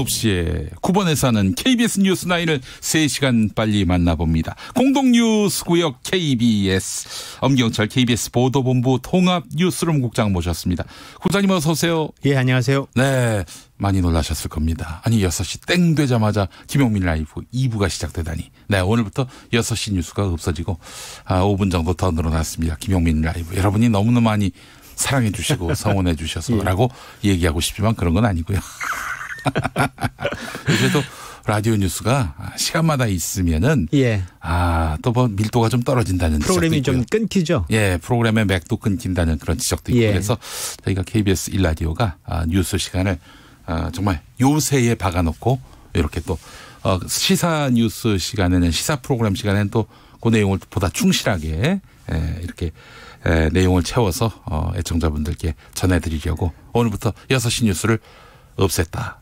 9시에 9번에서 하는 KBS 뉴스9을 3시간 빨리 만나봅니다. 공동뉴스구역 KBS 엄경철 KBS 보도본부 통합뉴스룸 국장 모셨습니다. 국장님 어서 오세요. 예, 안녕하세요. 네, 많이 놀라셨을 겁니다. 아니 6시 땡 되자마자 김용민 라이브 2부가 시작되다니. 네, 오늘부터 6시 뉴스가 없어지고 5분 정도 더 늘어났습니다. 김용민 라이브. 여러분이 너무너무 많이 사랑해 주시고 성원해 주셔서라고 얘기하고 싶지만 그런 건 아니고요. 그래도 라디오 뉴스가 시간마다 있으면은 또 뭐 밀도가 좀 떨어진다는 프로그램이 지적도 좀 있고요. 끊기죠. 예, 프로그램의 맥도 끊긴다는 그런 지적도 있고 그래서 저희가 KBS 1라디오가 뉴스 시간을 정말 요새에 박아놓고 이렇게 또 시사 뉴스 시간에는 시사 프로그램 시간에는 또 그 내용을 보다 충실하게 이렇게 내용을 채워서 애청자분들께 전해드리려고 오늘부터 6시 뉴스를 없앴다.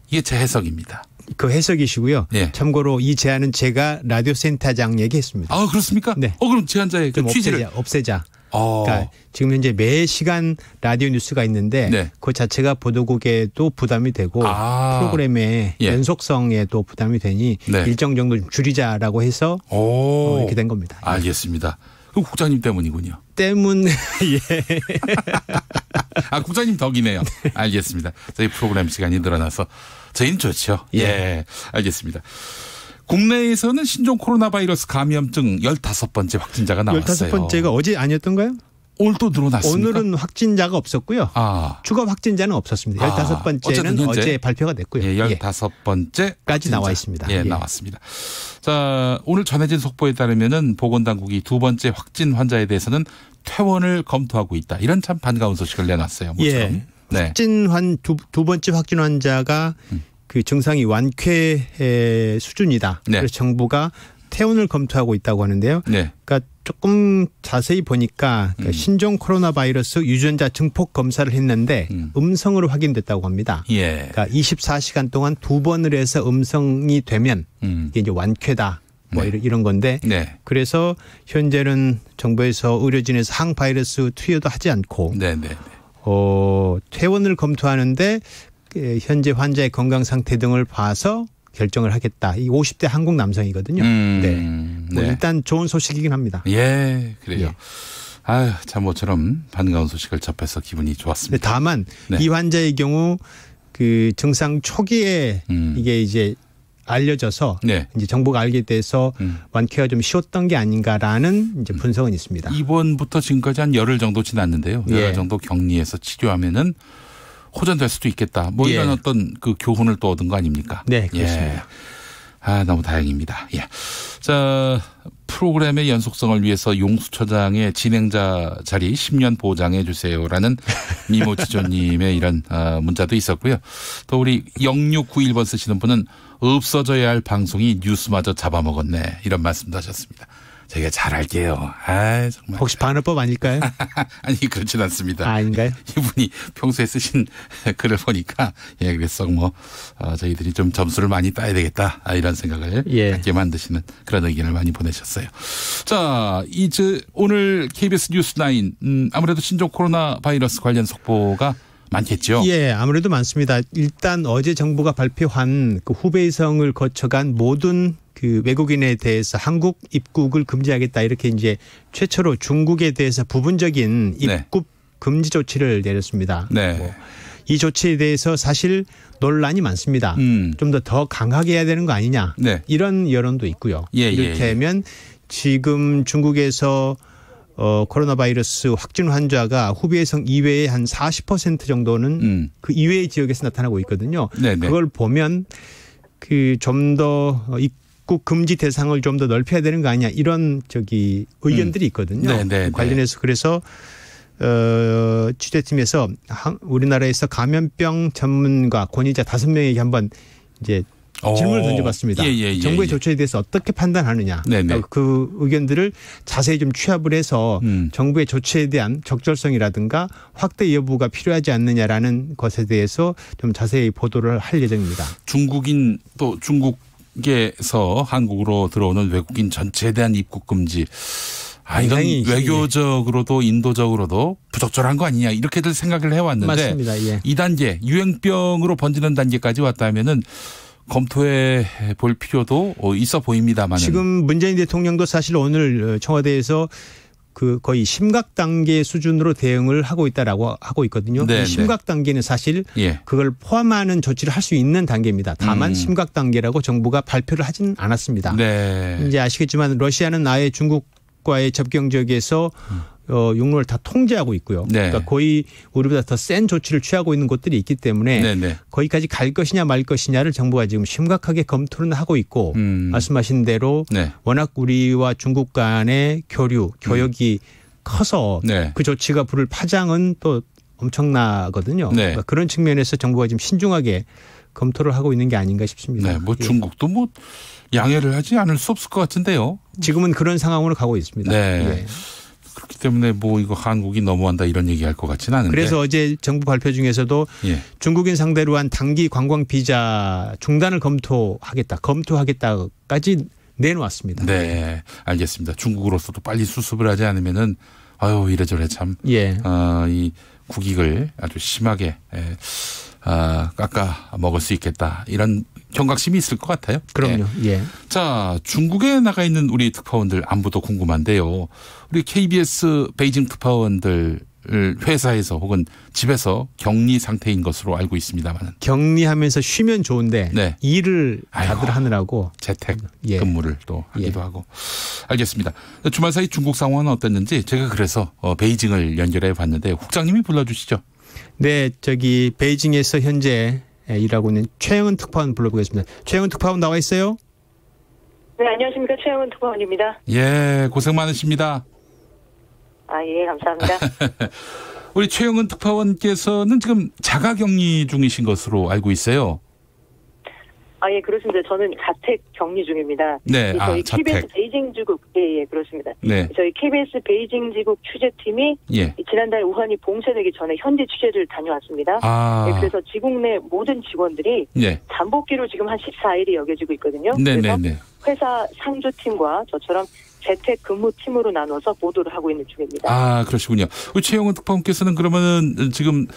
이게 제 해석입니다. 그 해석이시고요. 예. 참고로 이 제안은 제가 라디오 센터장 얘기했습니다. 아, 그렇습니까? 네. 그럼 제안자의 그 취지를 없애자. 그러니까 지금 현재 매 시간 라디오 뉴스가 있는데 그 자체가 보도국에도 부담이 되고 프로그램의 연속성에도 부담이 되니 일정 정도 좀 줄이자라고 해서 이렇게 된 겁니다. 알겠습니다. 그 국장님 때문이군요. 국장님 덕이네요. 알겠습니다. 저희 프로그램 시간이 늘어나서 저희는 좋죠. 예, 알겠습니다. 국내에서는 신종 코로나 바이러스 감염증 15번째 확진자가 나왔어요. 15번째가 어제 아니었던가요? 오늘 또 늘어났습니까? 오늘은 확진자가 없었고요. 추가 확진자는 없었습니다. 15번째는 어제 발표가 됐고요. 15번째까지 나와 있습니다. 나왔습니다. 자, 오늘 전해진 속보에 따르면은 보건당국이 두 번째 확진 환자에 대해서는 퇴원을 검토하고 있다. 이런 참 반가운 소식을 내놨어요. 모처럼. 두 번째 확진 환자가 그 증상이 완쾌 수준이다. 그래서 정부가 퇴원을 검토하고 있다고 하는데요. 그러니까 조금 자세히 보니까 신종 코로나 바이러스 유전자 증폭 검사를 했는데 음성으로 확인됐다고 합니다. 그러니까 24시간 동안 2번을 해서 음성이 되면 이게 이제 완쾌다. 뭐 이런 건데 그래서 현재는 정부에서 의료진에서 항바이러스 투여도 하지 않고 퇴원을 검토하는데 현재 환자의 건강 상태 등을 봐서 결정을 하겠다. 이 50대 한국 남성이거든요. 일단 좋은 소식이긴 합니다. 예, 그래요. 참 모처럼 반가운 소식을 접해서 기분이 좋았습니다. 다만 이 환자의 경우 그 증상 초기에 이게 이제 알려져서 이제 정부가 알게 돼서 완쾌가 좀 쉬웠던 게 아닌가라는 이제 분석은 있습니다. 이번부터 지금까지 한 열흘 정도 지났는데요. 열흘 정도 격리해서 치료하면은 호전될 수도 있겠다. 뭐 이런 어떤 그 교훈을 또 얻은 거 아닙니까? 네, 그렇습니다. 너무 다행입니다. 자, 프로그램의 연속성을 위해서 용수처장의 진행자 자리 10년 보장해 주세요라는 미모지조님의 이런 문자도 있었고요. 또 우리 0691번 쓰시는 분은 없어져야 할 방송이 뉴스마저 잡아먹었네. 이런 말씀도 하셨습니다. 저희가 잘할게요. 정말. 혹시 반어법 아닐까요? 아니, 그렇진 않습니다. 아닌가요? 이분이 평소에 쓰신 글을 보니까 그래서 저희들이 좀 점수를 많이 따야 되겠다. 이런 생각을 갖게 만드시는 그런 의견을 많이 보내셨어요. 자, 이제 오늘 KBS 뉴스9 아무래도 신종 코로나 바이러스 관련 속보가 많겠죠. 아무래도 많습니다. 일단 어제 정부가 발표한 그 후베이성을 거쳐간 모든 그 외국인에 대해서 한국 입국을 금지하겠다 이렇게 이제 최초로 중국에 대해서 부분적인 입국 금지 조치를 내렸습니다. 이 조치에 대해서 사실 논란이 많습니다. 좀 더 강하게 해야 되는 거 아니냐 이런 여론도 있고요. 이를테면 지금 중국에서 코로나 바이러스 확진 환자가 후베이성 이외에 한 40% 정도는 그 이외의 지역에서 나타나고 있거든요. 그걸 보면 그 좀 더 입국 금지 대상을 좀 더 넓혀야 되는 거 아니냐 이런 의견들이 있거든요. 관련해서 그래서 취재팀에서 우리나라에서 감염병 전문가 권위자 5명에게 한번 이제 질문을 던져봤습니다. 정부의 조치에 대해서 어떻게 판단하느냐. 그 의견들을 자세히 좀 취합을 해서 정부의 조치에 대한 적절성이라든가 확대 여부가 필요하지 않느냐라는 것에 대해서 좀 자세히 보도를 할 예정입니다. 중국인 또 중국에서 한국으로 들어오는 외국인 전체에 대한 입국 금지. 이건 외교적으로도 인도적으로도 부적절한 거 아니냐 이렇게들 생각을 해왔는데 맞습니다. 예. 2단계 유행병으로 번지는 단계까지 왔다면은 검토해 볼 필요도 있어 보입니다만 지금 문재인 대통령도 사실 오늘 청와대에서 그 거의 심각 단계 수준으로 대응을 하고 있다라고 하고 있거든요. 이 심각 단계는 사실 그걸 포함하는 조치를 할 수 있는 단계입니다. 다만 심각 단계라고 정부가 발표를 하진 않았습니다. 이제 아시겠지만 러시아는 아예 중국과의 접경 지역에서 육로를 다 통제하고 있고요. 그러니까 거의 우리보다 더 센 조치를 취하고 있는 곳들이 있기 때문에 거기까지 갈 것이냐 말 것이냐를 정부가 지금 심각하게 검토는 하고 있고 말씀하신 대로 워낙 우리와 중국 간의 교역이 커서 그 조치가 부를 파장은 또 엄청나거든요. 그러니까 그런 측면에서 정부가 지금 신중하게 검토를 하고 있는 게 아닌가 싶습니다. 뭐 중국도 뭐 양해를 하지 않을 수 없을 것 같은데요. 지금은 그런 상황으로 가고 있습니다. 그렇기 때문에 뭐 이거 한국이 너무한다 이런 얘기할 것 같지는 않은데. 그래서 어제 정부 발표 중에서도 중국인 상대로 한 단기 관광 비자 중단을 검토하겠다까지 내놓았습니다. 네, 알겠습니다. 중국으로서도 빨리 수습을 하지 않으면은 이래저래 참 이 국익을 아주 심하게 깎아 먹을 수 있겠다 이런 경각심이 있을 것 같아요. 그럼요. 자, 중국에 나가 있는 우리 특파원들 안부도 궁금한데요. 우리 KBS 베이징 특파원들 회사에서 혹은 집에서 격리 상태인 것으로 알고 있습니다만. 격리하면서 쉬면 좋은데 일을 다들 하느라고. 재택 근무를 또 하기도 하고. 알겠습니다. 주말 사이 중국 상황은 어땠는지 제가 그래서 베이징을 연결해 봤는데 국장님이 불러주시죠. 네, 저기 베이징에서 현재 일하고 있는 최영은 특파원 불러보겠습니다. 최영은 특파원 나와 있어요? 네, 안녕하십니까. 최영은 특파원입니다. 예, 고생 많으십니다. 예, 감사합니다. 우리 최영은 특파원께서는 지금 자가격리 중이신 것으로 알고 있어요. 예, 그렇습니다. 저는 자택 격리 중입니다. 네, 저희 자택. KBS 베이징 지국, 그렇습니다. 저희 KBS 베이징 지국 취재팀이 지난달 우한이 봉쇄되기 전에 현지 취재를 다녀왔습니다. 그래서 지국 내 모든 직원들이 잠복기로 지금 한 14일이 여겨지고 있거든요. 그래서 회사 상주팀과 저처럼 재택 근무팀으로 나눠서 보도를 하고 있는 중입니다. 그러시군요. 우리 최영은 특파원께서는 그러면은 지금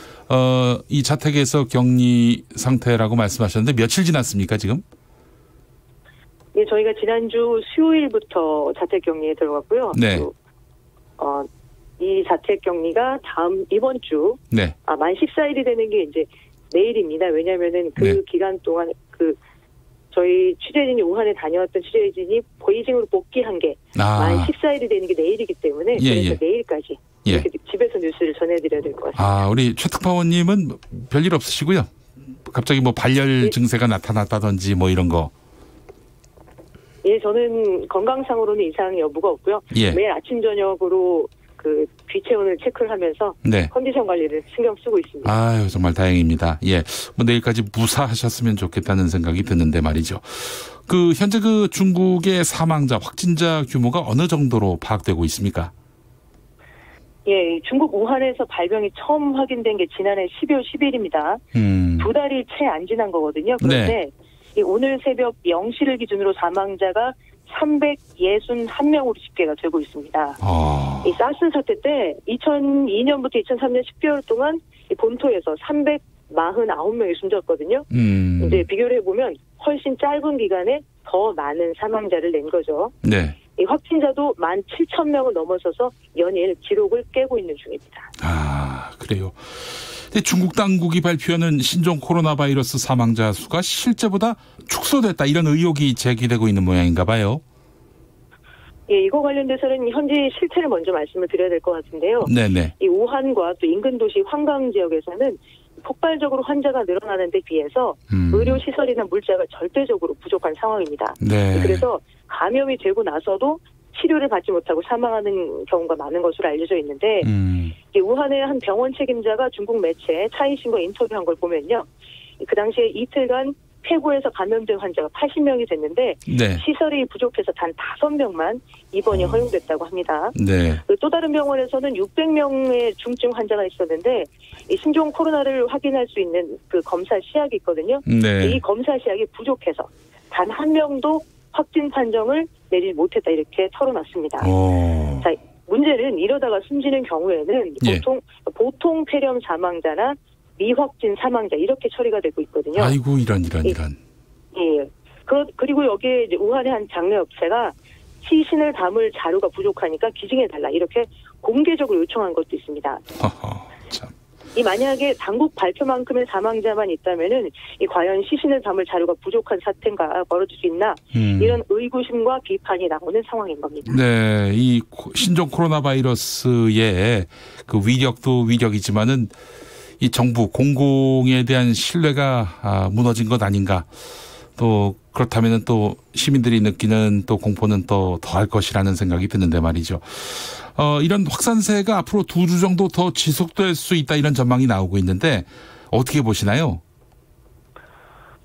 이 자택에서 격리 상태라고 말씀하셨는데 며칠 지났습니까 지금? 예, 저희가 지난주 수요일부터 자택 격리에 들어갔고요. 이 자택 격리가 이번 주 만 14일이 되는 게 이제 내일입니다. 왜냐하면은 그 기간 동안 저희 취재진이 우한에 다녀왔던 취재진이 베이징으로 복귀한 게 만 14일이 되는 게 내일이기 때문에 그래서 내일까지 이렇게 집에서 뉴스를 전해드려야 될 것 같습니다. 우리 최 특파원님은 별일 없으시고요. 갑자기 뭐 발열 증세가 나타났다든지 뭐 이런 거. 예, 저는 건강상으로는 이상 여부가 없고요. 매일 아침 저녁으로 귀체온을 체크를 하면서 컨디션 관리를 신경 쓰고 있습니다. 정말 다행입니다. 뭐 내일까지 무사하셨으면 좋겠다는 생각이 드는데 말이죠. 현재 중국의 사망자, 확진자 규모가 어느 정도로 파악되고 있습니까? 예, 중국 우한에서 발병이 처음 확인된 게 지난해 12월 10일입니다. 2달이 채 안 지난 거거든요. 그런데 오늘 새벽 0시를 기준으로 사망자가 361명으로 집계가 되고 있습니다. 이 사스 사태 때 2002년부터 2003년 10개월 동안 이 본토에서 349명이 숨졌거든요. 이제 비교를 해보면 훨씬 짧은 기간에 더 많은 사망자를 낸 거죠. 이 확진자도 17,000명을 넘어서서 연일 기록을 깨고 있는 중입니다. 그래요. 중국 당국이 발표하는 신종 코로나 바이러스 사망자 수가 실제보다 축소됐다 이런 의혹이 제기되고 있는 모양인가 봐요. 예, 이거 관련돼서는 현지 실태를 먼저 말씀을 드려야 될 것 같은데요. 이 우한과 또 인근 도시 황강 지역에서는 폭발적으로 환자가 늘어나는 데 비해서 의료시설이나 물자가 절대적으로 부족한 상황입니다. 그래서 감염이 되고 나서도 치료를 받지 못하고 사망하는 경우가 많은 것으로 알려져 있는데 우한의 한 병원 책임자가 중국 매체 차이신과 인터뷰한 걸 보면요. 그 당시에 이틀간 폐구에서 감염된 환자가 80명이 됐는데 시설이 부족해서 단 5명만 입원이 허용됐다고 합니다. 또 다른 병원에서는 600명의 중증 환자가 있었는데 이 신종 코로나를 확인할 수 있는 검사 시약이 있거든요. 이 검사 시약이 부족해서 단 한 명도 확진 판정을 내리지 못했다 이렇게 털어놨습니다. 자, 문제는 이러다가 숨지는 경우에는 예. 보통 폐렴 사망자나 미확진 사망자 이렇게 처리가 되고 있거든요. 아이고 이런. 예. 그리고 여기에 이제 우한의 한 장례 업체가 시신을 담을 자료가 부족하니까 기증해달라 이렇게 공개적으로 요청한 것도 있습니다. 참. 이 만약에 당국 발표만큼의 사망자만 있다면은 이 과연 시신을 담을 자료가 부족한 사태가 벌어질 수 있나 이런 의구심과 비판이 나오는 상황인 겁니다. 네, 이 신종 코로나 바이러스의 그 위력도 위력이지만은 이 정부 공공에 대한 신뢰가 무너진 것 아닌가. 또 그렇다면은 또 시민들이 느끼는 또 공포는 또 더할 것이라는 생각이 드는데 말이죠. 이런 확산세가 앞으로 2주 정도 더 지속될 수 있다 이런 전망이 나오고 있는데 어떻게 보시나요?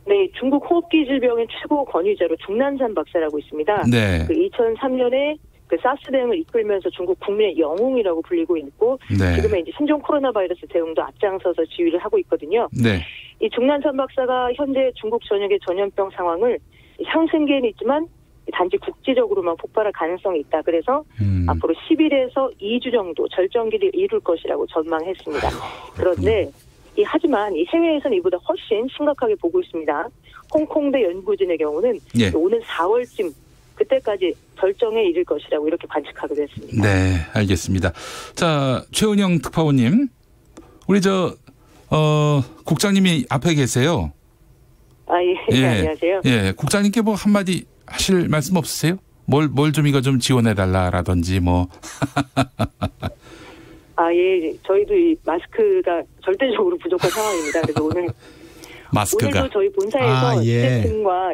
네, 중국 호흡기 질병의 최고 권위자로 중난산 박사라고 있습니다. 네. 그 2003년에 그 사스 대응을 이끌면서 중국 국민의 영웅이라고 불리고 있고 네. 지금의 이제 신종 코로나 바이러스 대응도 앞장서서 지휘를 하고 있거든요. 네. 이 중난산 박사가 현재 중국 전역의 전염병 상황을 향생기에는 있지만 단지 국지적으로만 폭발할 가능성이 있다. 그래서 앞으로 10일에서 2주 정도 절정기를 이룰 것이라고 전망했습니다. 그런데 하지만 이 해외에서는 이보다 훨씬 심각하게 보고 있습니다. 홍콩대 연구진의 경우는 예. 오는 4월쯤 그때까지 절정에 이를 것이라고 이렇게 관측하기도 했습니다. 네, 알겠습니다. 자, 최은영 특파원님, 우리 국장님이 앞에 계세요. 예. 안녕하세요. 예, 국장님께 뭐 한마디 하실 말씀 없으세요? 뭘 좀 이거 좀 지원해달라라든지 뭐. 예. 저희도 이 마스크가 절대적으로 부족한 상황입니다. 그래서 마스크가. 오늘도 저희 본사에서 취재팀과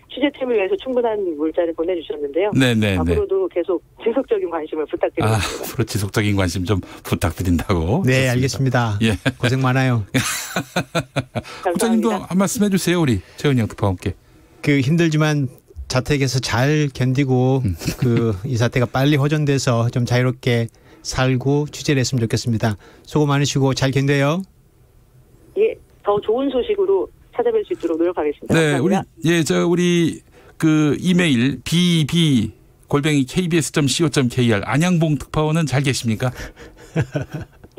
취재팀을 위해서 충분한 물자를 보내주셨는데요. 네네네. 앞으로도 계속 지속적인 관심을 부탁드리겠습니다. 앞으로 지속적인 관심 좀 부탁드린다고. 네, 좋습니다. 알겠습니다. 예. 고생 많아요. 국장님도 한 말씀 해주세요, 우리 최은영 특파원께. 힘들지만 자택에서 잘 견디고 이 사태가 빨리 호전돼서 좀 자유롭게 살고 취재를 했으면 좋겠습니다. 수고 많으시고 잘 견뎌요. 예, 더 좋은 소식으로 찾아뵐 수 있도록 노력하겠습니다. 네, 감사합니다. 우리 그 이메일 bb@kbs.co.kr 안양봉 특파원은 잘 계십니까?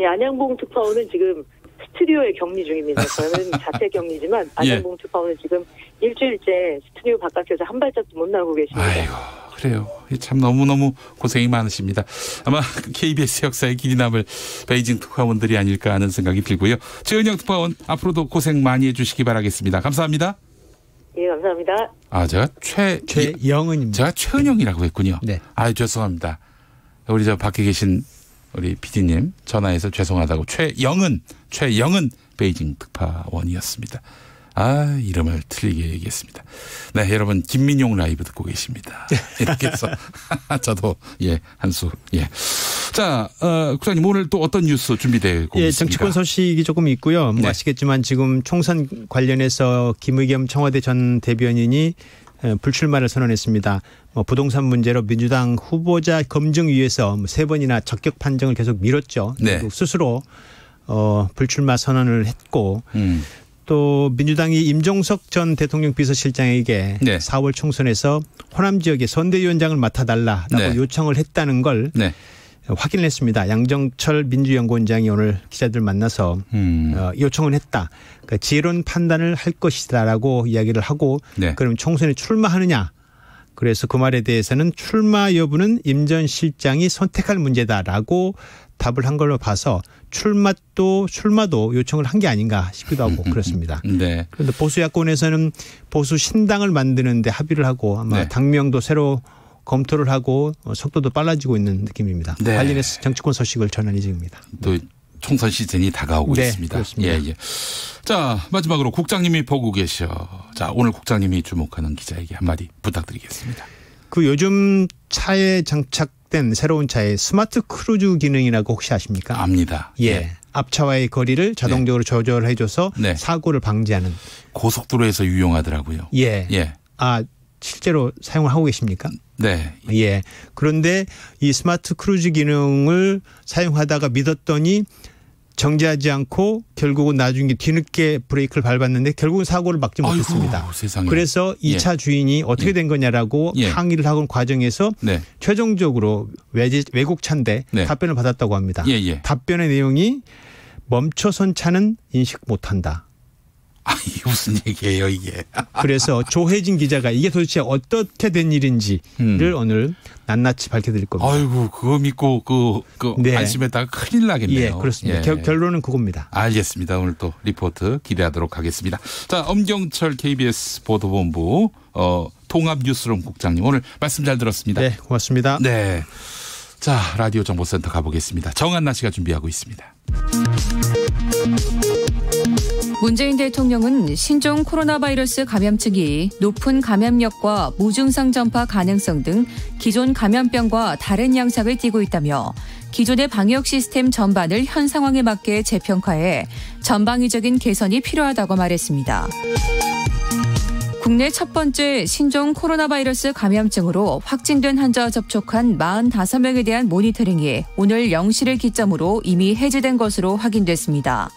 예, 안양봉 특파원은 지금 스튜디오에 격리 중입니다. 저는 자체 격리지만 안양봉 특파원은 지금 일주일째 스튜디오 바깥에서 한 발짝도 못 나오고 계십니다. 아이고, 그래요. 참 너무너무 고생이 많으십니다. 아마 KBS 역사의 길이 남을 베이징 특파원들이 아닐까 하는 생각이 들고요. 최은영 특파원 앞으로도 고생 많이 해주시기 바라겠습니다. 감사합니다. 예, 감사합니다. 제가 최영은입니다. 제가 최은영이라고 했군요. 네. 죄송합니다. 우리 밖에 계신 우리 PD님 전화해서 죄송하다고 최영은 베이징 특파원이었습니다. 이름을 틀리게 얘기했습니다. 네, 여러분 김민용 라이브 듣고 계십니다. 이렇게 해서 저도 한수. 자, 국장님 오늘 또 어떤 뉴스 준비되고 있습니까? 정치권 소식이 조금 있고요. 네. 아시겠지만 지금 총선 관련해서 김의겸 청와대 전 대변인이 불출마를 선언했습니다. 부동산 문제로 민주당 후보자 검증위에서 3번이나 적격 판정을 계속 미뤘죠. 네. 스스로 불출마 선언을 했고 또 민주당이 임종석 전 대통령 비서실장에게 4월 총선에서 호남 지역의 선대위원장을 맡아달라라고 요청을 했다는 걸 확인을 했습니다. 양정철 민주연구원장이 오늘 기자들 만나서 요청을 했다. 그러니까 지혜로운 판단을 할 것이다라고 이야기를 하고 그럼 총선에 출마하느냐. 그래서 그 말에 대해서는 출마 여부는 임 전 실장이 선택할 문제다라고 답을 한 걸로 봐서 출마도 요청을 한 게 아닌가 싶기도 하고 그렇습니다. 네. 그런데 보수 야권에서는 보수 신당을 만드는 데 합의를 하고 아마 당명도 새로 검토를 하고 속도도 빨라지고 있는 느낌입니다. 관련해서 정치권 소식을 전할 예정입니다. 또 총선 시즌이 다가오고 있습니다. 그렇습니다. 자, 마지막으로 국장님이 보고 계셔. 자, 오늘 국장님이 주목하는 기자에게 한마디 부탁드리겠습니다. 요즘 차에 장착된 새로운 차에 스마트 크루즈 기능이라고 혹시 아십니까? 압니다. 앞차와의 거리를 자동적으로 조절해줘서 사고를 방지하는. 고속도로에서 유용하더라고요. 실제로 사용을 하고 계십니까? 네. 그런데 이 스마트 크루즈 기능을 사용하다가 믿었더니 정지하지 않고 결국은 나중에 뒤늦게 브레이크를 밟았는데 결국은 사고를 막지 못했습니다. 아이고, 세상에. 그래서 2차 주인이 어떻게 된 거냐라고 항의를 하는 과정에서 최종적으로 외국 차인데 답변을 받았다고 합니다. 답변의 내용이 멈춰선 차는 인식 못한다. 이게 무슨 얘기예요, 이게? 그래서 조혜진 기자가 이게 도대체 어떻게 된 일인지를 오늘 낱낱이 밝혀드릴 겁니다. 아이고, 그거 믿고 안심했다가 큰일 나겠네요. 예, 그렇습니다. 결론은 그겁니다. 알겠습니다. 오늘 또 리포트 기대하도록 하겠습니다. 자, 엄경철 KBS 보도본부 통합뉴스룸 국장님 오늘 말씀 잘 들었습니다. 네, 고맙습니다. 네, 자, 라디오 정보센터 가보겠습니다. 정한나 씨가 준비하고 있습니다. 문재인 대통령은 신종 코로나 바이러스 감염증이 높은 감염력과 무증상 전파 가능성 등 기존 감염병과 다른 양상을 띠고 있다며 기존의 방역 시스템 전반을 현 상황에 맞게 재평가해 전방위적인 개선이 필요하다고 말했습니다. 국내 첫 번째 신종 코로나 바이러스 감염증으로 확진된 환자와 접촉한 45명에 대한 모니터링이 오늘 0시를 기점으로 이미 해제된 것으로 확인됐습니다.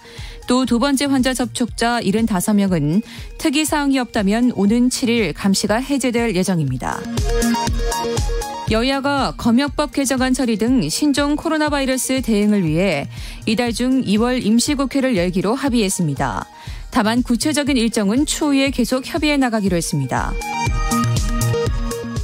또 두 번째 환자 접촉자 75명은 특이사항이 없다면 오는 7일 감시가 해제될 예정입니다. 여야가 검역법 개정안 처리 등 신종 코로나 바이러스 대응을 위해 이달 중 2월 임시국회를 열기로 합의했습니다. 다만 구체적인 일정은 추후에 계속 협의해 나가기로 했습니다.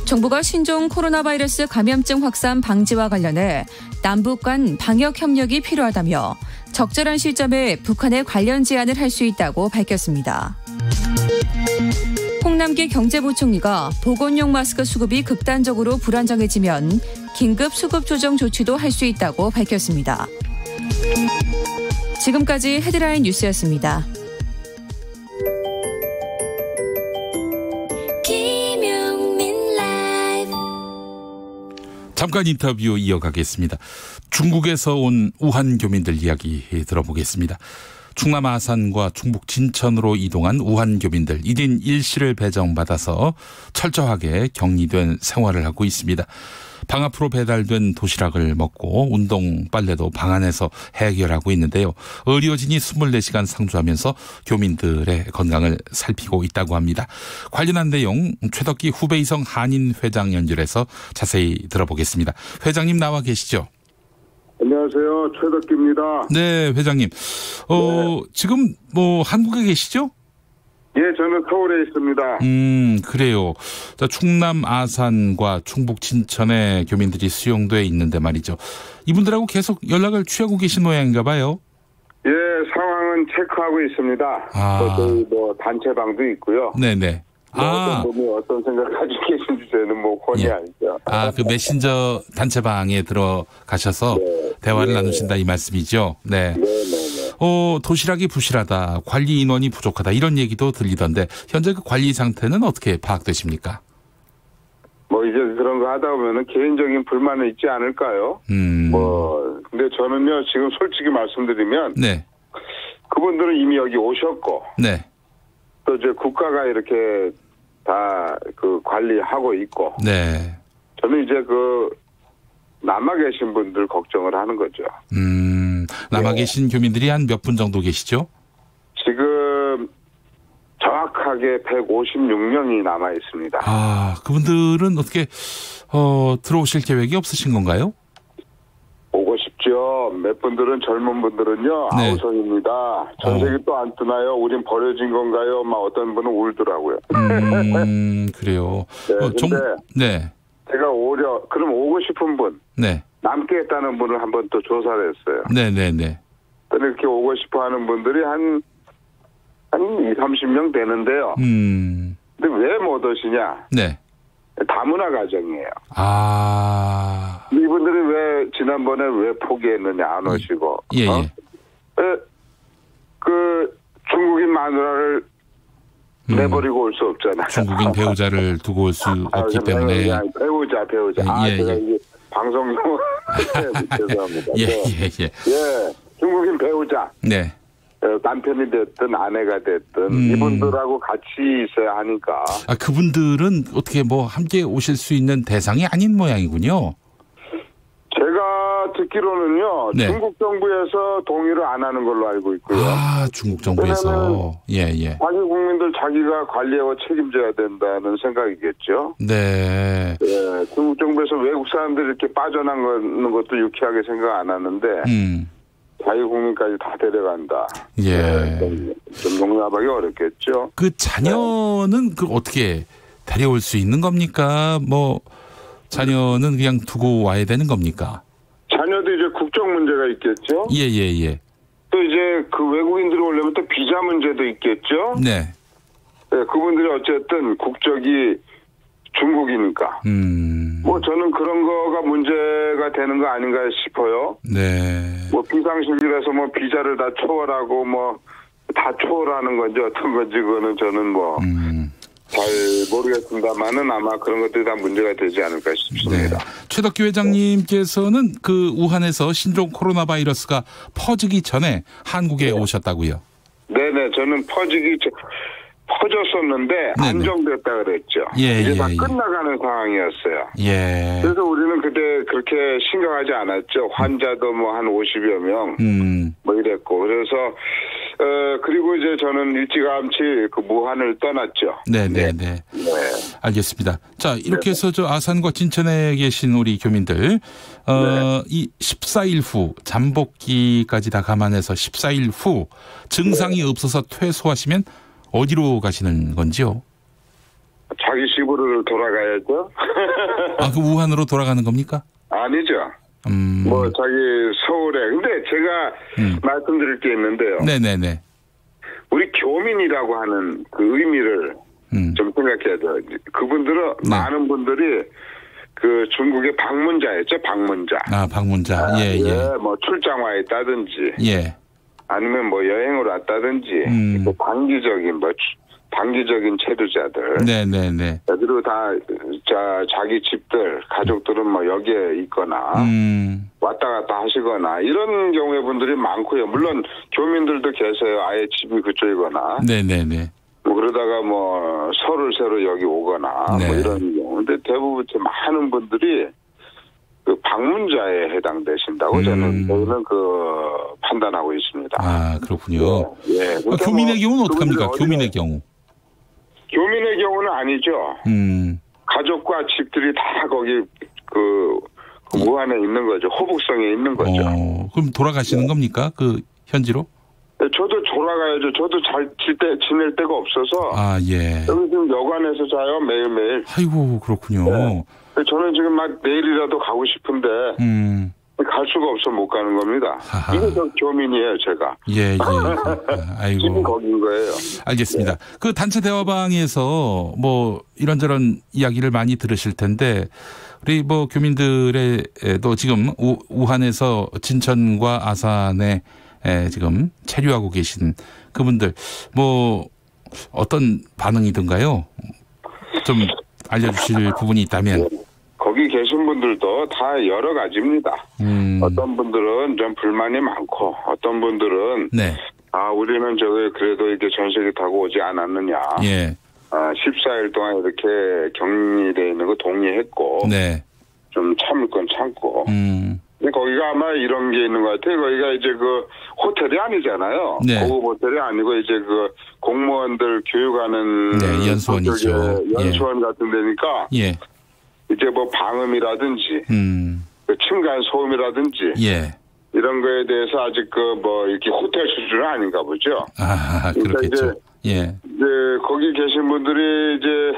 정부가 신종 코로나 바이러스 감염증 확산 방지와 관련해 남북 간 방역 협력이 필요하다며 적절한 시점에 북한에 관련 제안을 할 수 있다고 밝혔습니다. 홍남기 경제부총리가 보건용 마스크 수급이 극단적으로 불안정해지면 긴급 수급 조정 조치도 할 수 있다고 밝혔습니다. 지금까지 헤드라인 뉴스였습니다. 잠깐 인터뷰 이어가겠습니다. 중국에서 온 우한 교민들 이야기 들어보겠습니다. 충남 아산과 충북 진천으로 이동한 우한 교민들 1인 1실을 배정받아서 철저하게 격리된 생활을 하고 있습니다. 방 앞으로 배달된 도시락을 먹고 운동 빨래도 방 안에서 해결하고 있는데요. 의료진이 24시간 상주하면서 교민들의 건강을 살피고 있다고 합니다. 관련한 내용 최덕기 후베이성 한인회장 연결해서 자세히 들어보겠습니다. 회장님 나와 계시죠? 안녕하세요. 최덕기입니다. 네, 회장님. 지금 한국에 계시죠? 예, 저는 서울에 있습니다. 그래요. 자, 충남 아산과 충북 진천의 교민들이 수용돼 있는데 말이죠. 이분들하고 계속 연락을 취하고 계신 모양인가 봐요. 예, 상황은 체크하고 있습니다. 저희 단체방도 있고요. 네네. 어떤 분이 어떤 생각을 가지고 계신지 저는 권이 아니죠. 그 메신저 단체방에 들어가셔서 대화를 나누신다 이 말씀이죠. 네. 도시락이 부실하다, 관리 인원이 부족하다 이런 얘기도 들리던데 현재 그 관리 상태는 어떻게 파악되십니까? 이제 그런 거 하다 보면은 개인적인 불만은 있지 않을까요? 근데 저는요 지금 솔직히 말씀드리면 그분들은 이미 여기 오셨고 또 이제 국가가 이렇게 다 그 관리하고 있고 저는 이제 남아 계신 분들 걱정을 하는 거죠. 남아 계신 교민들이 한 몇 분 정도 계시죠? 지금 정확하게 156명이 남아 있습니다. 그분들은 어떻게 들어오실 계획이 없으신 건가요? 오고 싶죠. 몇 분들은 젊은 분들은요 아우성입니다. 전세기 또 안 뜨나요? 우린 버려진 건가요? 어떤 분은 울더라고요. 그래요. 근데 제가 그럼 오고 싶은 분, 남겠다는 분을 한번 또 조사를 했어요. 네네네. 이렇게 오고 싶어하는 분들이 한 20-30명 되는데요. 근데 왜 못 오시냐? 다문화 가정이에요. 이분들이 왜 지난번에 왜 포기했느냐 안 오시고? 그 중국인 마누라를 내버리고 올 수 없잖아요. 중국인 배우자를 두고 올 수 없기 때문에. 배우자. 제가 이게 방송용 죄송합니다. 중국인 배우자. 남편이 됐든 아내가 됐든 이분들하고 같이 있어야 하니까. 그분들은 어떻게 함께 오실 수 있는 대상이 아닌 모양이군요. 제가 듣기로는요. 네. 중국 정부에서 동의를 안 하는 걸로 알고 있고요. 아, 중국 정부에서. 예. 자기 국민들 자기가 관리하고 책임져야 된다는 생각이겠죠. 네. 네. 중국 정부에서 외국 사람들이 이렇게 빠져나가는 것도 유쾌하게 생각 안 하는데 자기 국민까지 다 데려간다. 예. 네, 좀 용납하기 어렵겠죠. 그 자녀는 그 어떻게 데려올 수 있는 겁니까? 뭐 자녀는 그냥 두고 와야 되는 겁니까? 자녀도 이제 국적 문제가 있겠죠. 예. 또 이제 그 외국인들이 오려면 또 비자 문제도 있겠죠. 네. 네, 그분들이 어쨌든 국적이 중국이니까. 뭐 저는 그런 거가 문제가 되는 거 아닌가 싶어요. 네. 뭐 비상시기라서 뭐 비자를 다 초월하고 뭐 다 초월하는 건지 어떤 건지 그거는 저는 뭐 잘 모르겠습니다만은 아마 그런 것들이 다 문제가 되지 않을까 싶습니다. 네. 최덕기 회장님께서는 그 우한에서 신종 코로나 바이러스가 퍼지기 전에 한국에 오셨다고요? 네네, 저는 퍼졌었는데 안정됐다 그랬죠. 이제 다 끝나가는 상황이었어요. 예. 그래서 우리는 그때 그렇게 심각하지 않았죠. 환자도 뭐 한 50여 명 뭐 이랬고 그래서 그리고 이제 저는 일찌감치 그 무한을 떠났죠. 네네네. 네. 알겠습니다. 자 이렇게 해서 저 아산과 진천에 계신 우리 교민들 이 14일 후 잠복기까지 다 감안해서 14일 후 증상이 없어서 퇴소하시면 어디로 가시는 건지요? 자기 집으로 돌아가야죠. 아, 그 우한으로 돌아가는 겁니까? 아니죠. 뭐 자기 서울에. 근데 제가 말씀드릴 게 있는데요. 네네네. 우리 교민이라고 하는 그 의미를 좀 생각해야 돼요. 그분들은 많은 분들이 그 중국의 방문자였죠. 방문자. 아, 방문자. 예. 뭐 출장 와 있다든지. 예. 아니면 뭐 여행으로 왔다든지 단기적인 체류자들. 네네네. 그리고 다 자기 집들 가족들은 뭐 여기에 있거나 왔다 갔다 하시거나 이런 경우의 분들이 많고요. 물론 교민들도 계세요. 아예 집이 그쪽이거나. 네네네. 뭐 그러다가 뭐 설을 새로 여기 오거나 뭐 이런 경우. 근데 대부분 많은 분들이 그 방문자에 해당되신다고 저는 그 판단하고 있습니다. 아 그렇군요. 예. 교민의 경우는 어떻게 합니까? 교민의 경우. 교민의 경우는 아니죠. 가족과 집들이 다 거기 그 우한에 있는 거죠. 호북성에 있는 거죠. 그럼 돌아가시는 겁니까? 그 현지로? 네, 저도 돌아가야죠. 저도 잘 지낼 데가 없어서. 아 예. 여기 지금 여관에서 자요 매일매일. 아이고 그렇군요. 네. 저는 지금 막 내일이라도 가고 싶은데 갈 수가 없어 못 가는 겁니다. 이게 저 교민이에요, 제가. 예. 아이고. 집이 거긴 거예요. 알겠습니다. 네. 그 단체 대화방에서 뭐 이런저런 이야기를 많이 들으실 텐데 우리 뭐 교민들의도 지금 우한에서 진천과 아산에 지금 체류하고 계신 그분들 뭐 어떤 반응이든가요? 좀 알려주실 부분이 있다면. 거기 계신 분들도 다 여러 가지입니다. 어떤 분들은 좀 불만이 많고 어떤 분들은 우리는 저기 그래도 이렇게 전세기 타고 오지 않았느냐. 예. 14일 동안 이렇게 격리돼 있는 거 동의했고 좀 참을 건 참고. 근데 거기가 아마 이런 게 있는 것 같아요. 거기가 이제 그 호텔이 아니잖아요. 고급 호텔이 아니고 이제 그 공무원들 교육하는 연수원이죠. 연수원 같은 데니까. 이제 뭐 방음이라든지, 그 층간 소음이라든지, 이런 거에 대해서 아직 그 뭐 이렇게 호텔 수준은 아닌가 보죠. 아, 그렇겠죠. 이제 거기 계신 분들이 이제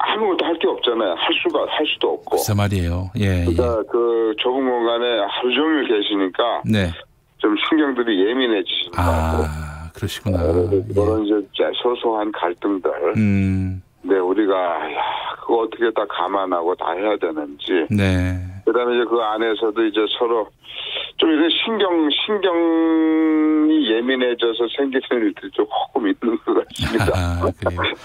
아무것도 할 게 없잖아요. 할 수도 없고. 글쎄 말이에요. 그러니까 그 좁은 공간에 하루 종일 계시니까 좀 신경들이 예민해지시는 것 같아요. 그러시구나. 그런 이제 소소한 갈등들. 네, 우리가 그거 어떻게 다 감안하고 다 해야 되는지. 그다음에 이제 그 안에서도 이제 서로 좀 이런 신경이 예민해져서 생기는 일들이 조금 있는 것 같습니다.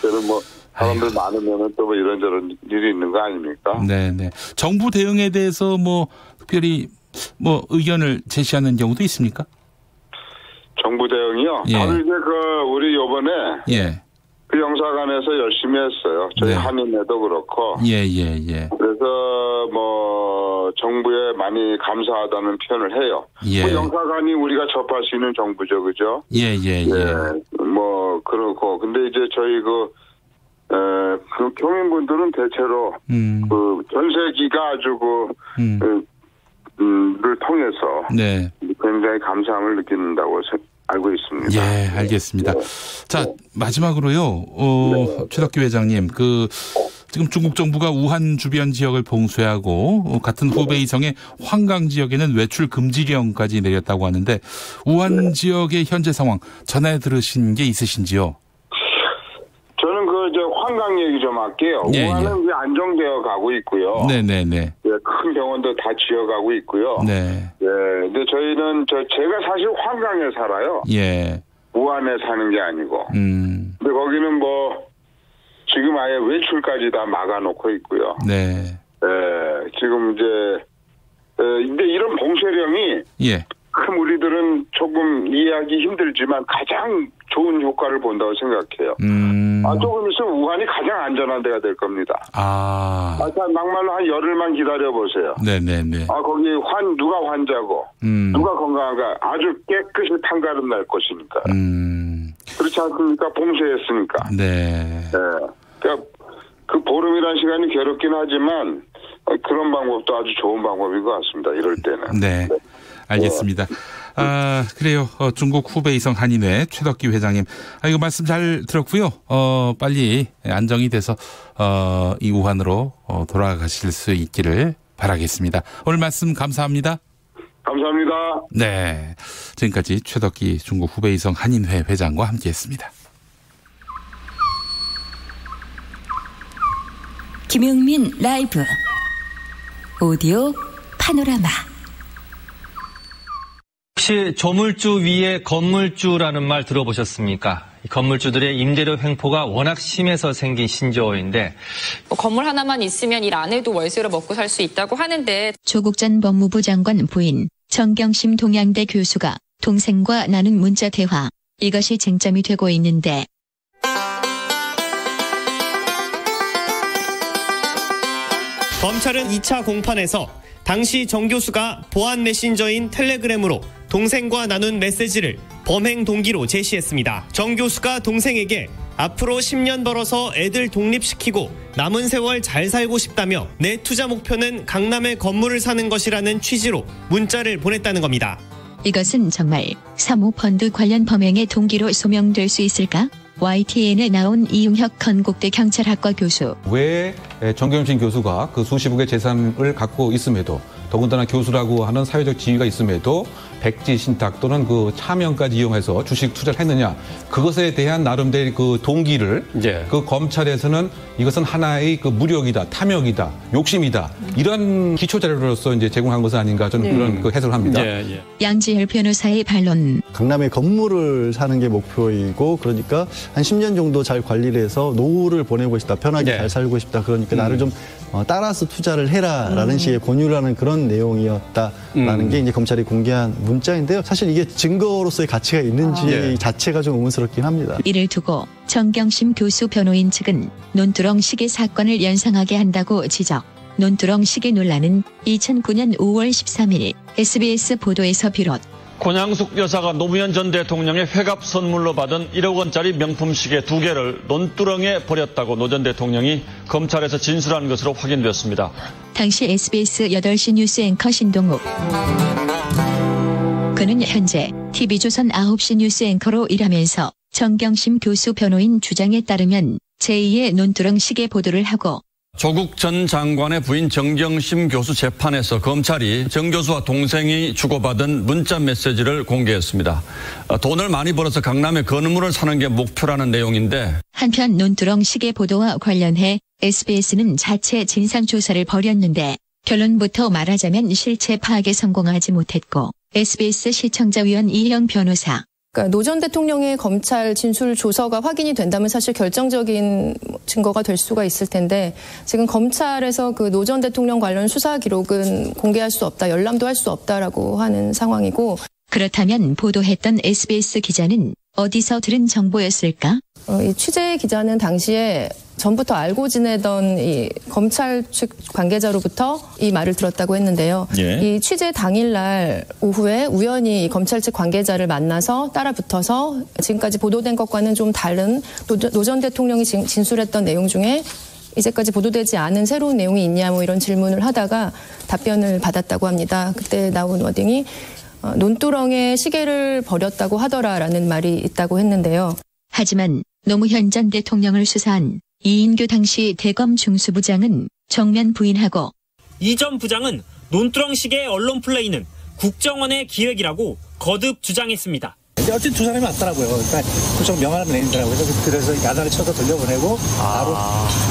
저는 뭐 사람들 많으면은 또 뭐 이런저런 일이 있는 거 아닙니까? 네네. 정부 대응에 대해서 뭐 특별히 뭐 의견을 제시하는 경우도 있습니까? 정부 대응이요? 바로 이제 그 우리 요번에 그 영사관에서 열심히 했어요. 저희 네. 한인회도 그렇고. 예. 그래서 뭐 정부에 많이 감사하다는 표현을 해요. 예. 그 영사관이 우리가 접할 수 있는 정부죠, 그죠? 예. 뭐 그렇고 근데 이제 저희 그 교민분들은 대체로 그 전세기가 아주 를 통해서 네. 굉장히 감사함을 느낀다고 알고 있습니다. 예, 알겠습니다. 자, 마지막으로요, 최덕기 회장님, 지금 중국 정부가 우한 주변 지역을 봉쇄하고 같은 후베이성의 황강 지역에는 외출 금지령까지 내렸다고 하는데 우한 지역의 현재 상황 전해 들으신 게 있으신지요? 저는 황강 얘기 좀 할게요. 예, 우한은 이제 안정되어 가고 있고요. 네네네. 예, 큰 병원도 다 지어가고 있고요. 네. 예, 근데 저희는 제가 사실 황강에 살아요. 예. 우한에 사는 게 아니고. 근데 거기는 뭐 지금 아예 외출까지 다 막아놓고 있고요. 네. 예, 지금 근데 이런 봉쇄령이 예. 큰 우리들은 조금 이해하기 힘들지만 가장 좋은 효과를 본다고 생각해요. 조금 있으면 우한이 가장 안전한 데가 될 겁니다. 막말로 한 열흘만 기다려보세요. 네네네. 거기 누가 환자고, 누가 건강한가 아주 깨끗이 판가름 날 것이니까. 그렇지 않습니까? 봉쇄했으니까. 네. 그러니까 그 보름이라는 시간이 괴롭긴 하지만 그런 방법도 아주 좋은 방법인 것 같습니다. 이럴 때는. 네. 알겠습니다. 그래요. 중국 후베이성 한인회 최덕기 회장님. 이거 말씀 잘 들었고요. 빨리 안정이 돼서, 이 우한으로 돌아가실 수 있기를 바라겠습니다. 오늘 말씀 감사합니다. 감사합니다. 네. 지금까지 최덕기 중국 후베이성 한인회 회장과 함께 했습니다. 김용민 라이브 오디오 파노라마. 혹시 조물주 위에 건물주라는 말 들어보셨습니까? 건물주들의 임대료 횡포가 워낙 심해서 생긴 신조어인데 건물 하나만 있으면 일 안 해도 월세로 먹고 살 수 있다고 하는데 조국 전 법무부 장관 부인 정경심 동양대 교수가 동생과 나눈 문자 대화, 이것이 쟁점이 되고 있는데 검찰은 2차 공판에서 당시 정 교수가 보안 메신저인 텔레그램으로 동생과 나눈 메시지를 범행 동기로 제시했습니다. 정 교수가 동생에게 앞으로 10년 벌어서 애들 독립시키고 남은 세월 잘 살고 싶다며 내 투자 목표는 강남에 건물을 사는 것이라는 취지로 문자를 보냈다는 겁니다. 이것은 정말 사모펀드 관련 범행의 동기로 소명될 수 있을까? YTN에 나온 이용혁 건국대 경찰학과 교수. 왜 정경심 교수가 그 수십억의 재산을 갖고 있음에도 더군다나 교수라고 하는 사회적 지위가 있음에도 백지 신탁 또는 그 차명까지 이용해서 주식 투자를 했느냐, 그것에 대한 나름대로 그 동기를 그 검찰에서는 이것은 하나의 그 무력이다, 탐욕이다, 욕심이다, 이런 기초 자료로서 이제 제공한 것은 아닌가, 저는 그런 그 해석을 합니다. 양지열 변호사의 반론. 강남에 건물을 사는 게 목표이고, 그러니까 한 10년 정도 잘 관리를 해서 노후를 보내고 싶다, 편하게 잘 살고 싶다, 그러니까 나를 좀 따라서 투자를 해라라는 식의 권유를 하는 그런 내용이었다라는 게 이제 검찰이 공개한 문자인데요. 사실 이게 증거로서의 가치가 있는지 자체가 좀 의문스럽긴 합니다. 이를 두고 정경심 교수 변호인 측은 논두렁 시계 사건을 연상하게 한다고 지적. 논두렁 시계 논란은 2009년 5월 13일 SBS 보도에서 비롯. 권양숙 여사가 노무현 전 대통령의 회갑 선물로 받은 1억 원짜리 명품 시계 2개를 논두렁에 버렸다고 노 전 대통령이 검찰에서 진술한 것으로 확인되었습니다. 당시 SBS 8시 뉴스 앵커 신동욱. 그는 현재 TV조선 9시 뉴스 앵커로 일하면서 정경심 교수 변호인 주장에 따르면 제2의 논두렁 시계 보도를 하고 조국 전 장관의 부인 정경심 교수 재판에서 검찰이 정 교수와 동생이 주고받은 문자 메시지를 공개했습니다. 돈을 많이 벌어서 강남에 건물을 사는 게 목표라는 내용인데, 한편 논두렁 시계 보도와 관련해 SBS는 자체 진상조사를 벌였는데 결론부터 말하자면 실체 파악에 성공하지 못했고, SBS 시청자위원 이희영 변호사. 그러니까 노 전 대통령의 검찰 진술 조서가 확인이 된다면 사실 결정적인 증거가 될 수가 있을 텐데, 지금 검찰에서 그 노 전 대통령 관련 수사 기록은 공개할 수 없다, 열람도 할 수 없다라고 하는 상황이고. 그렇다면 보도했던 SBS 기자는 어디서 들은 정보였을까? 이 취재 기자는 당시에 전부터 알고 지내던 이 검찰 측 관계자로부터 이 말을 들었다고 했는데요. 예. 이 취재 당일날 오후에 우연히 검찰 측 관계자를 만나서 따라붙어서 지금까지 보도된 것과는 좀 다른 노 전 대통령이 진술했던 내용 중에 이제까지 보도되지 않은 새로운 내용이 있냐 뭐 이런 질문을 하다가 답변을 받았다고 합니다. 그때 나온 워딩이 논두렁에 시계를 버렸다고 하더라라는 말이 있다고 했는데요. 하지만 노무현 전 대통령을 수사한 이인규 당시 대검 중수부장은 정면 부인하고 이 전 부장은 논두렁식의 언론 플레이는 국정원의 기획이라고 거듭 주장했습니다. 어쨌든 두 사람이 왔더라고요. 그러니까 구청 명함을 내리더라고요. 그래서 야단을 쳐서 돌려보내고 바로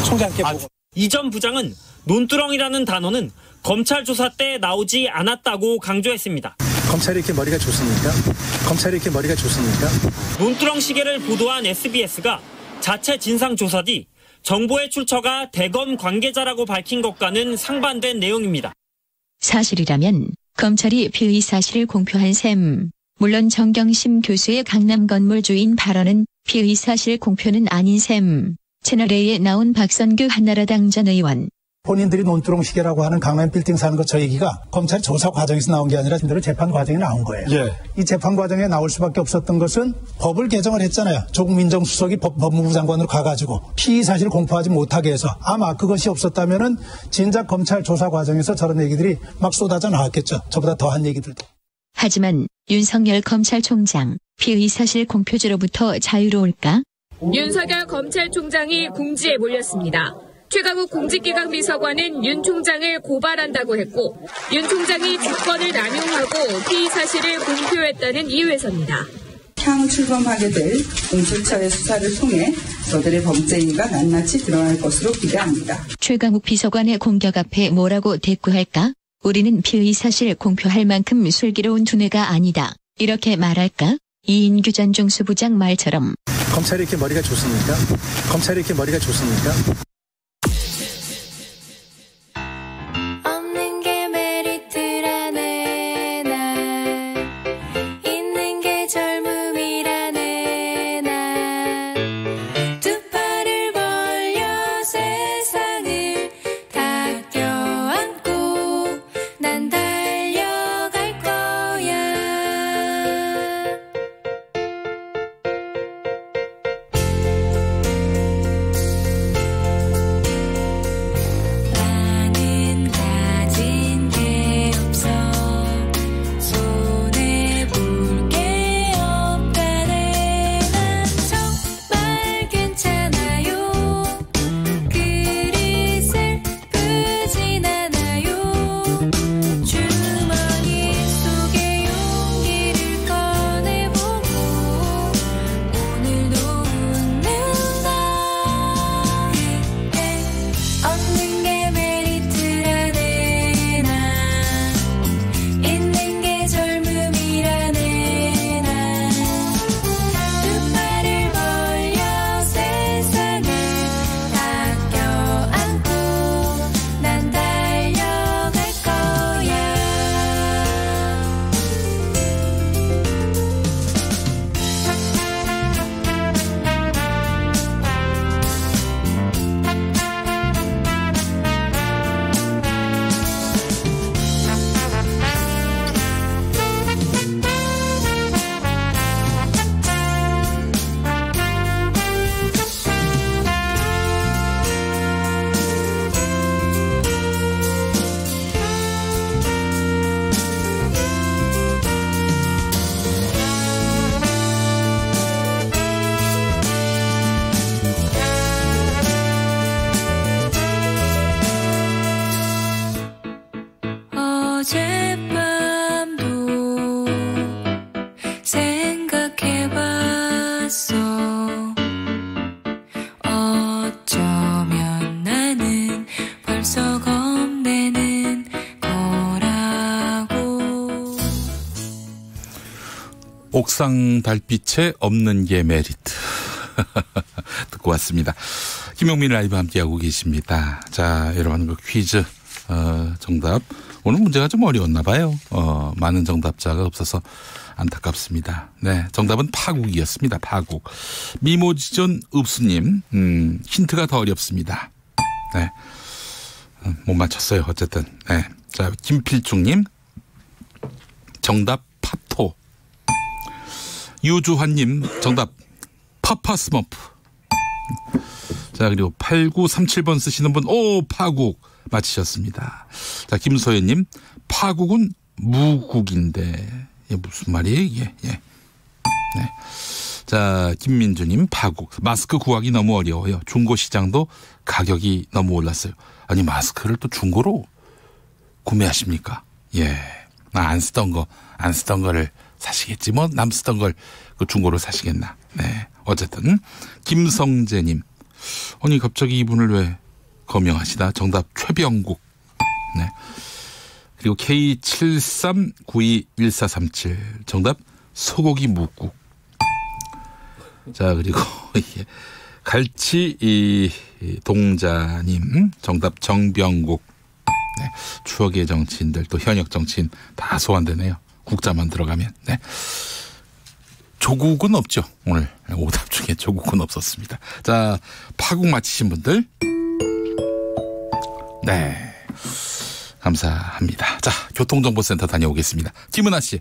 총장께 보고. 이 전 부장은 논두렁이라는 단어는 검찰 조사 때 나오지 않았다고 강조했습니다. 검찰이 이렇게 머리가 좋습니까? 검찰이 이렇게 머리가 좋습니까? 논두렁 시계를 보도한 SBS가 자체 진상조사 뒤 정보의 출처가 대검 관계자라고 밝힌 것과는 상반된 내용입니다. 사실이라면 검찰이 피의 사실을 공표한 셈. 물론 정경심 교수의 강남 건물 주인 발언은 피의 사실 공표는 아닌 셈. 채널A에 나온 박선규 한나라당 전 의원. 본인들이 논두렁 시계라고 하는 강남 빌딩 사는 것 저 얘기가 검찰 조사 과정에서 나온 게 아니라 진짜로 재판 과정에 나온 거예요. 예. 이 재판 과정에 나올 수밖에 없었던 것은 법을 개정을 했잖아요. 조국 민정수석이 법무부 장관으로 가가지고 피의 사실을 공표하지 못하게 해서 아마 그것이 없었다면은 진작 검찰 조사 과정에서 저런 얘기들이 막 쏟아져 나왔겠죠. 저보다 더한 얘기들도. 하지만 윤석열 검찰총장 피의 사실 공표죄로부터 자유로울까? 윤석열 검찰총장이 궁지에 몰렸습니다. 최강욱 공직기강 비서관은 윤 총장을 고발한다고 했고 윤 총장이 직권을 남용하고 피의 사실을 공표했다는 이유에서입니다. 향후 출범하게 될 공수처의 수사를 통해 저들의 범죄 행위가 낱낱이 드러날 것으로 기대합니다. 최강욱 비서관의 공격 앞에 뭐라고 대꾸할까? 우리는 피의 사실 공표할 만큼 슬기로운 두뇌가 아니다. 이렇게 말할까? 이인규 전 중수부장 말처럼. 검찰이 이렇게 머리가 좋습니까? 검찰이 이렇게 머리가 좋습니까? 옥상 달빛에 없는 게 메리트 듣고 왔습니다. 김용민 라이브 함께하고 계십니다. 자, 여러분 그 퀴즈 정답 오늘 문제가 좀 어려웠나 봐요. 많은 정답자가 없어서 안타깝습니다. 네, 정답은 파국이었습니다. 파국. 미모지존 읍수님, 힌트가 더 어렵습니다. 네, 못 맞췄어요. 어쨌든. 네, 자 김필중님, 정답 파토. 유주환님, 정답 파파스머프. 자, 그리고 8937번 쓰시는 분, 파국 맞히셨습니다. 자, 김소연님, 파국은 무국인데. 이게 무슨 말이에요, 이게? 예. 네. 자, 김민주님, 파국. 마스크 구하기 너무 어려워요. 중고 시장도 가격이 너무 올랐어요. 아니, 마스크를 또 중고로 구매하십니까? 예. 안 쓰던 거를 사시겠지. 뭐, 남 쓰던 걸 그 중고로 사시겠나. 네. 어쨌든, 김성재님. 아니, 갑자기 이분을 왜 거명하시다? 정답, 최병국. 네. 그리고 K73921437. 정답, 소고기 묵국. 자, 그리고, 갈치 동자님. 정답, 정병국. 네. 추억의 정치인들, 또 현역 정치인 다 소환되네요. 국자만 들어가면. 네. 조국은 없죠. 오늘 오답 중에 조국은 없었습니다. 자, 파국 맞히신 분들. 네. 감사합니다. 자, 교통정보센터 다녀오겠습니다. 김은아 씨.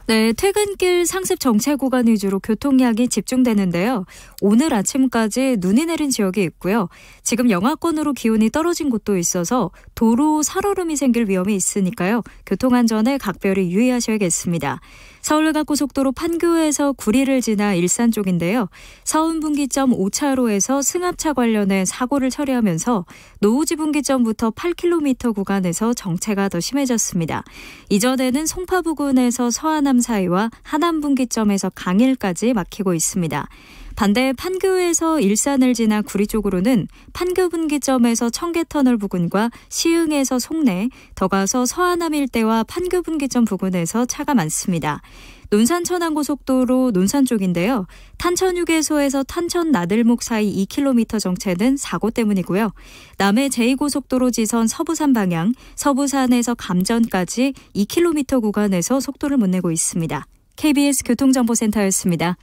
네, 퇴근길 상습 정체 구간 위주로 교통량이 집중되는데요. 오늘 아침까지 눈이 내린 지역이 있고요. 지금 영하권으로 기온이 떨어진 곳도 있어서 도로 살얼음이 생길 위험이 있으니까요. 교통안전에 각별히 유의하셔야겠습니다. 서울간고속도로 판교에서 구리를 지나 일산 쪽인데요. 서운분기점 5차로에서 승합차 관련해 사고를 처리하면서 노우지분기점부터 8km 구간에서 정체가 더 심해졌습니다. 이전에는 송파 부근에서 서하남 사이와 하남분기점에서 강일까지 막히고 있습니다. 반대 판교에서 일산을 지나 구리 쪽으로는 판교분기점에서 청계터널 부근과 시흥에서 송내, 더 가서 서하남 일대와 판교분기점 부근에서 차가 많습니다. 논산 천안고속도로 논산 쪽인데요. 탄천휴게소에서 탄천 나들목 사이 2km 정체는 사고 때문이고요. 남해 제2고속도로 지선 서부산 방향, 서부산에서 감전까지 2km 구간에서 속도를 못 내고 있습니다. KBS 교통정보센터였습니다.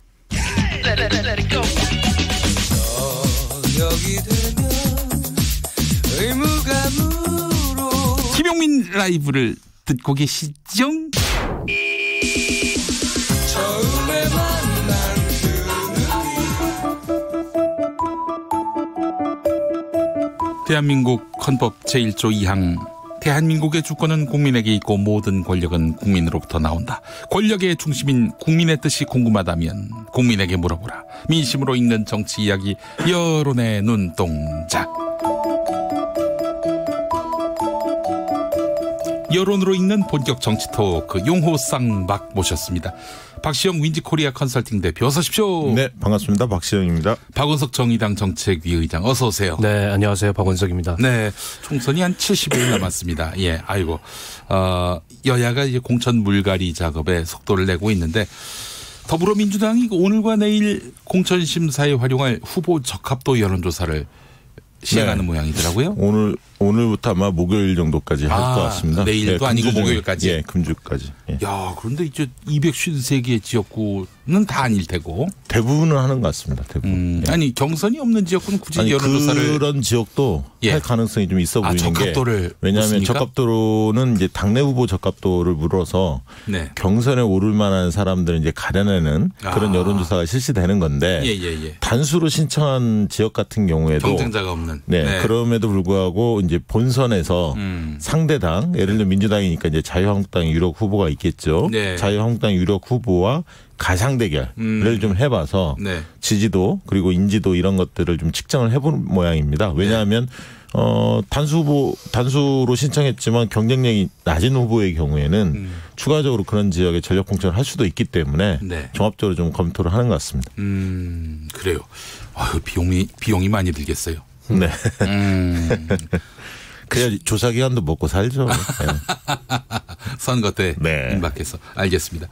김용민 라이브를 듣고 계시죠? 대한민국 헌법 제1조 2항 대한민국의 주권은 국민에게 있고 모든 권력은 국민으로부터 나온다. 권력의 중심인 국민의 뜻이 궁금하다면 국민에게 물어보라. 민심으로 읽는 정치 이야기 여론의 눈동자. 여론으로 읽는 본격 정치 토크 용호쌍박 모셨습니다. 박시영 윈지코리아 컨설팅 대표 어서 오십시오. 네, 반갑습니다. 박시영입니다. 박원석 정의당 정책위 의장 어서 오세요. 네, 안녕하세요. 박원석입니다. 네, 총선이 한 70일 남았습니다. 예, 아이고 여야가 이제 공천 물갈이 작업에 속도를 내고 있는데 더불어민주당이 오늘과 내일 공천 심사에 활용할 후보 적합도 여론조사를 시행하는 모양이더라고요. 오늘부터 아마 목요일 정도까지 할 것 같습니다. 내일도 예, 아니고 목요일까지. 예, 금주까지. 예. 야, 그런데 이제 253개 지역구는 다 아닐 테고. 대부분은 하는 것 같습니다. 대부분. 예. 아니 경선이 없는 지역구는 굳이 여론조사를. 그런 지역도 할 가능성이 좀 있어 보이는 적합도를 게. 왜냐하면 묻습니까? 적합도는 이제 당내 후보 적합도를 물어서 경선에 오를 만한 사람들을 이제 가려내는 그런 여론조사가 실시되는 건데. 단수로 신청한 지역 같은 경우에도 경쟁자가 없는. 네. 그럼에도 불구하고 이제 본선에서 상대당, 예를 들면 민주당이니까 이제 자유한국당 유력 후보가 있겠죠. 자유한국당 유력 후보와 가상 대결을 좀 해봐서 지지도 그리고 인지도 이런 것들을 좀 측정을 해본 모양입니다. 왜냐하면 단수로 신청했지만 경쟁력이 낮은 후보의 경우에는 추가적으로 그런 지역에 전력 공천을 할 수도 있기 때문에 종합적으로 좀 검토를 하는 것 같습니다. 그래요. 비용이 많이 들겠어요. 네. 그래야 조사 기간도 먹고 살죠. 선거 때 임박해서 알겠습니다.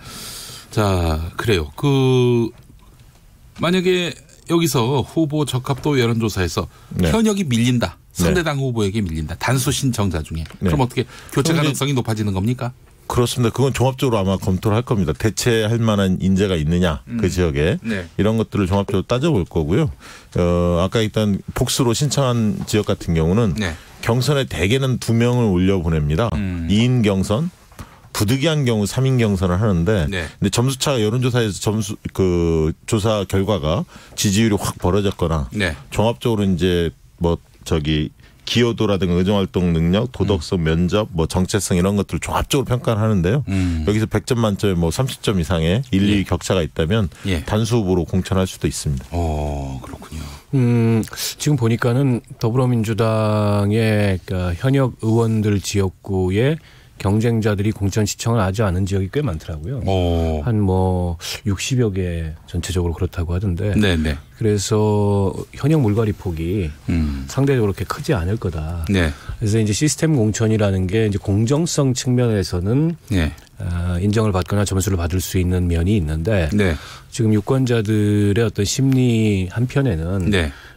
자, 그래요. 만약에 여기서 후보 적합도 여론조사에서 현역이 밀린다. 상대당 후보에게 밀린다. 단수 신청자 중에. 그럼 어떻게 교체 가능성이 높아지는 겁니까? 그렇습니다. 그건 종합적으로 아마 검토를 할 겁니다. 대체할 만한 인재가 있느냐 그 지역에 이런 것들을 종합적으로 따져볼 거고요. 아까 일단 복수로 신청한 지역 같은 경우는 경선에 대개는 2명을 올려보냅니다. 2인 경선. 부득이한 경우 3인 경선을 하는데 근데 점수차가 여론조사에서 조사 결과가 지지율이 확 벌어졌거나 종합적으로 이제 기여도라든가 의정활동 능력, 도덕성, 면접, 정체성 이런 것들을 종합적으로 평가를 하는데요. 여기서 100점 만점에 30점 이상의 1, 2위 격차가 있다면 단수 후보로 공천할 수도 있습니다. 그렇군요. 지금 보니까는 더불어민주당의 현역 의원들 지역구에 경쟁자들이 공천 시청을 하지 않은 지역이 꽤 많더라고요. 한 60여 개 전체적으로 그렇다고 하던데. 그래서 현역 물갈이 폭이 상대적으로 그렇게 크지 않을 거다. 그래서 이제 시스템 공천이라는 게 이제 공정성 측면에서는 인정을 받거나 점수를 받을 수 있는 면이 있는데 지금 유권자들의 어떤 심리 한편에는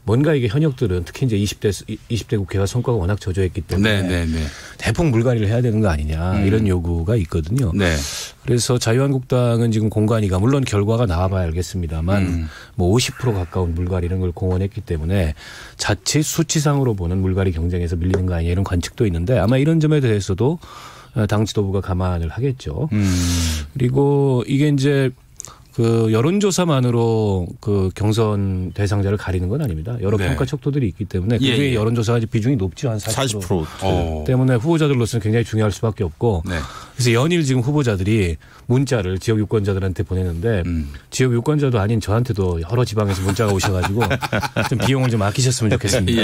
뭔가 이게 현역들은 특히 이제 20대 국회가 성과가 워낙 저조했기 때문에 대폭 물갈이를 해야 되는 거 아니냐 이런 요구가 있거든요. 그래서 자유한국당은 지금 공관위가 물론 결과가 나와봐야 알겠습니다만 50% 가까운 물갈이 이런 걸 공언했기 때문에 자칫 수치상으로 보는 물갈이 경쟁에서 밀리는 거 아니냐 이런 관측도 있는데 아마 이런 점에 대해서도 당 지도부가 감안을 하겠죠. 그리고 이게 이제 여론조사만으로 경선 대상자를 가리는 건 아닙니다. 여러 평가 척도들이 있기 때문에 그중에 여론조사가 비중이 높죠. 한 40% 때문에 후보자들로서는 굉장히 중요할 수밖에 없고 그래서 연일 지금 후보자들이 문자를 지역 유권자들한테 보내는데 지역 유권자도 아닌 저한테도 여러 지방에서 문자가 오셔가지고 좀 비용을 좀 아끼셨으면 좋겠습니다.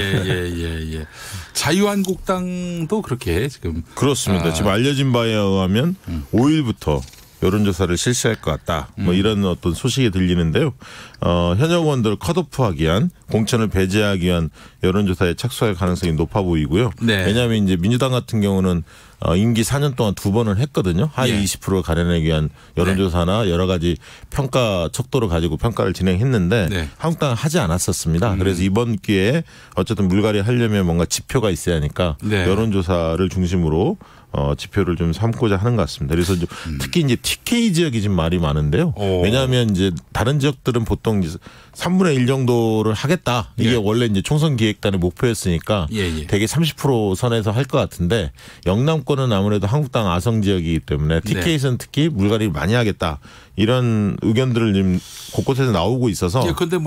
자유한국당도 그렇게 지금. 그렇습니다. 지금 알려진 바에 의하면 5일부터 여론조사를 실시할 것 같다. 이런 어떤 소식이 들리는데요. 현역 의원들을 컷오프하기 위한 공천을 배제하기 위한 여론조사에 착수할 가능성이 높아 보이고요. 왜냐하면 이제 민주당 같은 경우는 임기 4년 동안 2번을 했거든요. 하위 20%를 가려내기 위한 여론조사나 여러 가지 평가 척도를 가지고 평가를 진행했는데 한국당은 하지 않았었습니다. 그래서 이번 기회에 어쨌든 물갈이 하려면 뭔가 지표가 있어야 하니까 여론조사를 중심으로 지표를 좀 삼고자 하는 것 같습니다. 그래서 특히 이제 TK 지역이 지금 말이 많은데요. 왜냐하면 이제 다른 지역들은 보통 이제 3분의 1 정도를 하겠다. 이게 원래 이제 총선 기획단의 목표였으니까 대개 30% 선에서 할 것 같은데 영남권은 아무래도 한국당 아성 지역이기 때문에 TK에서는 특히 물갈이를 많이 하겠다. 이런 의견들을 지금 곳곳에서 나오고 있어서. 그런데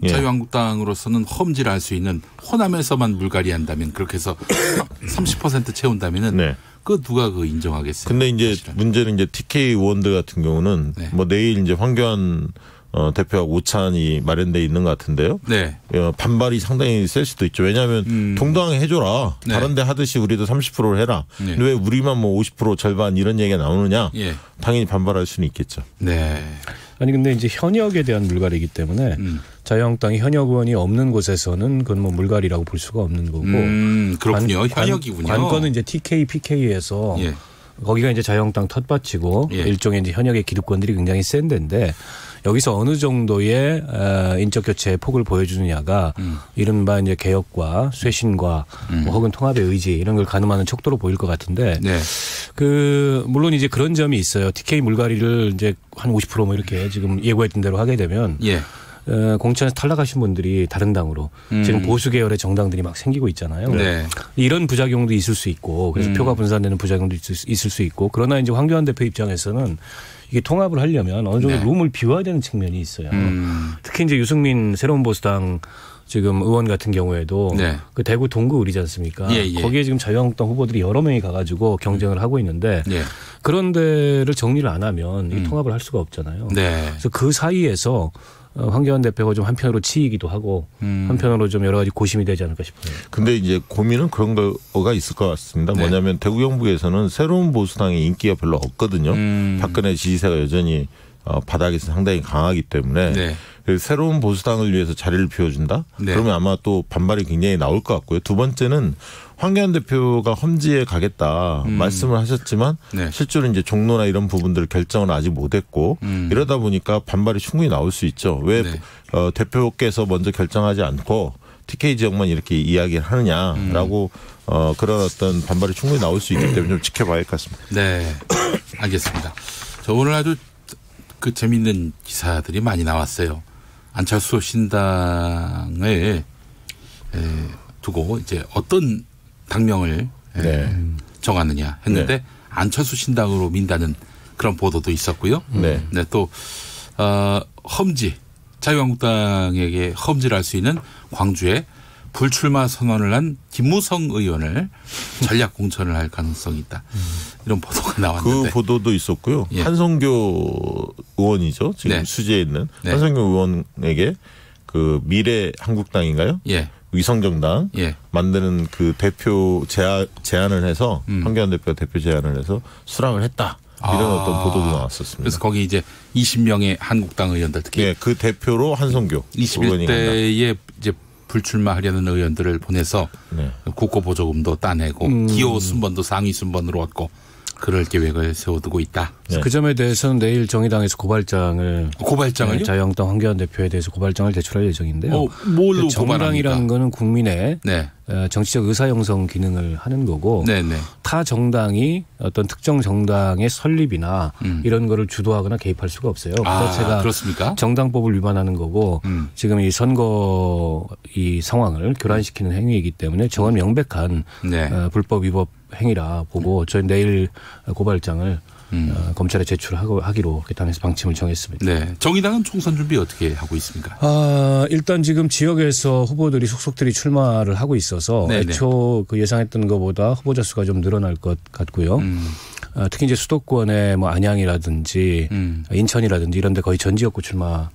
자유한국당으로서는 험지를 할 수 있는 호남에서만 물갈이 한다면 그렇게 해서 30% 채운다면은 누가 인정하겠어요? 근데 이제 문제는 이제 TK 의원들 같은 경우는 내일 이제 황교안 대표하고 오찬이 마련돼 있는 것 같은데요. 반발이 상당히 셀 수도 있죠. 왜냐하면 동등하게 해줘라. 다른 데 하듯이 우리도 30%를 해라. 근데 왜 우리만 50% 절반 이런 얘기가 나오느냐. 당연히 반발할 수는 있겠죠. 아니 근데 이제 현역에 대한 물갈이기 때문에 자유한국당이 현역 의원이 없는 곳에서는 그건 물갈이라고 볼 수가 없는 거고. 그렇군요. 현역이군요. 관건은 이제 TK, PK에서 거기가 이제 자유한국당 텃밭이고 일종의 이제 현역의 기득권들이 굉장히 센 데인데 여기서 어느 정도의 인적 교체의 폭을 보여주느냐가 이른바 이제 개혁과 쇄신과 혹은 통합의 의지 이런 걸 가늠하는 척도로 보일 것 같은데 물론 이제 그런 점이 있어요. TK 물갈이를 이제 한 50% 이렇게 지금 예고했던 대로 하게 되면 공천에서 탈락하신 분들이 다른 당으로 지금 보수 계열의 정당들이 막 생기고 있잖아요. 이런 부작용도 있을 수 있고 그래서 표가 분산되는 부작용도 있을 수 있고 그러나 이제 황교안 대표 입장에서는 이게 통합을 하려면 어느 정도 룸을 비워야 되는 측면이 있어요. 특히 이제 유승민 새로운 보수당 지금 의원 같은 경우에도 그 대구 동구을이지 않습니까? 거기에 지금 자유한국당 후보들이 여러 명이 가가지고 경쟁을 하고 있는데 그런 데를 정리를 안 하면 이 통합을 할 수가 없잖아요. 그래서 그 사이에서 황교안 대표가 좀 한편으로 치이기도 하고 한편으로 좀 여러 가지 고심이 되지 않을까 싶어요. 근데 이제 고민은 그런 거가 있을 것 같습니다. 뭐냐면 대구 경북에서는 새로운 보수당의 인기가 별로 없거든요. 박근혜 지지세가 여전히 바닥에서 상당히 강하기 때문에 새로운 보수당을 위해서 자리를 비워준다? 그러면 아마 또 반발이 굉장히 나올 것 같고요. 두 번째는 황교안 대표가 험지에 가겠다 말씀을 하셨지만 실제로 이제 종로나 이런 부분들 결정을 아직 못했고 이러다 보니까 반발이 충분히 나올 수 있죠. 왜 대표께서 먼저 결정하지 않고 TK 지역만 이렇게 이야기를 하느냐라고 그런 어떤 반발이 충분히 나올 수 있기 때문에 좀 지켜봐야 할 것 같습니다. 네, 알겠습니다. 저 오늘 아주 그 재밌는 기사들이 많이 나왔어요. 안철수 신당을 두고 이제 어떤 당명을 정하느냐 했는데 네. 안철수 신당으로 민다는 그런 보도도 있었고요. 네, 또 험지 자유한국당에게 험지를 할 수 있는 광주에 불출마 선언을 한 김무성 의원을 전략 공천을 할 가능성이 있다. 이런 보도가 나왔는데. 그 보도도 있었고요. 예. 한성교 의원이죠. 지금 네. 수지에 있는 네. 한성교 의원에게 그 미래 한국당인가요? 예. 위성정당 예. 만드는 그 대표 제안을 해서 황교안 대표가 대표 제안을 해서 수락을 했다. 이런 어떤 보도도 나왔었습니다. 그래서 거기 이제 20명의 한국당 의원들 특히 네, 그 대표로 한성교 21대에 이제 불출마하려는 의원들을 보내서 네. 국고 보조금도 따내고 기호 순번도 상위 순번으로 얻고 그럴 계획을 세워두고 있다. 네. 그 점에 대해서는 내일 정의당에서 고발장을요? 네, 자유한국당 황교안 대표에 대해서 고발장을 제출할 예정인데요. 뭘로 정당이라는 거는 국민의 네. 정치적 의사 형성 기능을 하는 거고 네네. 타 정당이 어떤 특정 정당의 설립이나 이런 거를 주도하거나 개입할 수가 없어요. 그 자체가 그렇습니까? 정당법을 위반하는 거고 지금 이 선거 이 상황을 교란시키는 행위이기 때문에 정말 명백한 네. 불법 위법 행위라 보고 저희 내일 고발장을 검찰에 제출하기로 당에서 방침을 정했습니다. 네, 정의당은 총선 준비 어떻게 하고 있습니까? 일단 지금 지역에서 후보들이 속속들이 출마를 하고 있어서 네네. 애초 그 예상했던 것보다 후보자 수가 좀 늘어날 것 같고요. 특히 이제 수도권의 뭐 안양이라든지 인천이라든지 이런 데 거의 전 지역구 출마가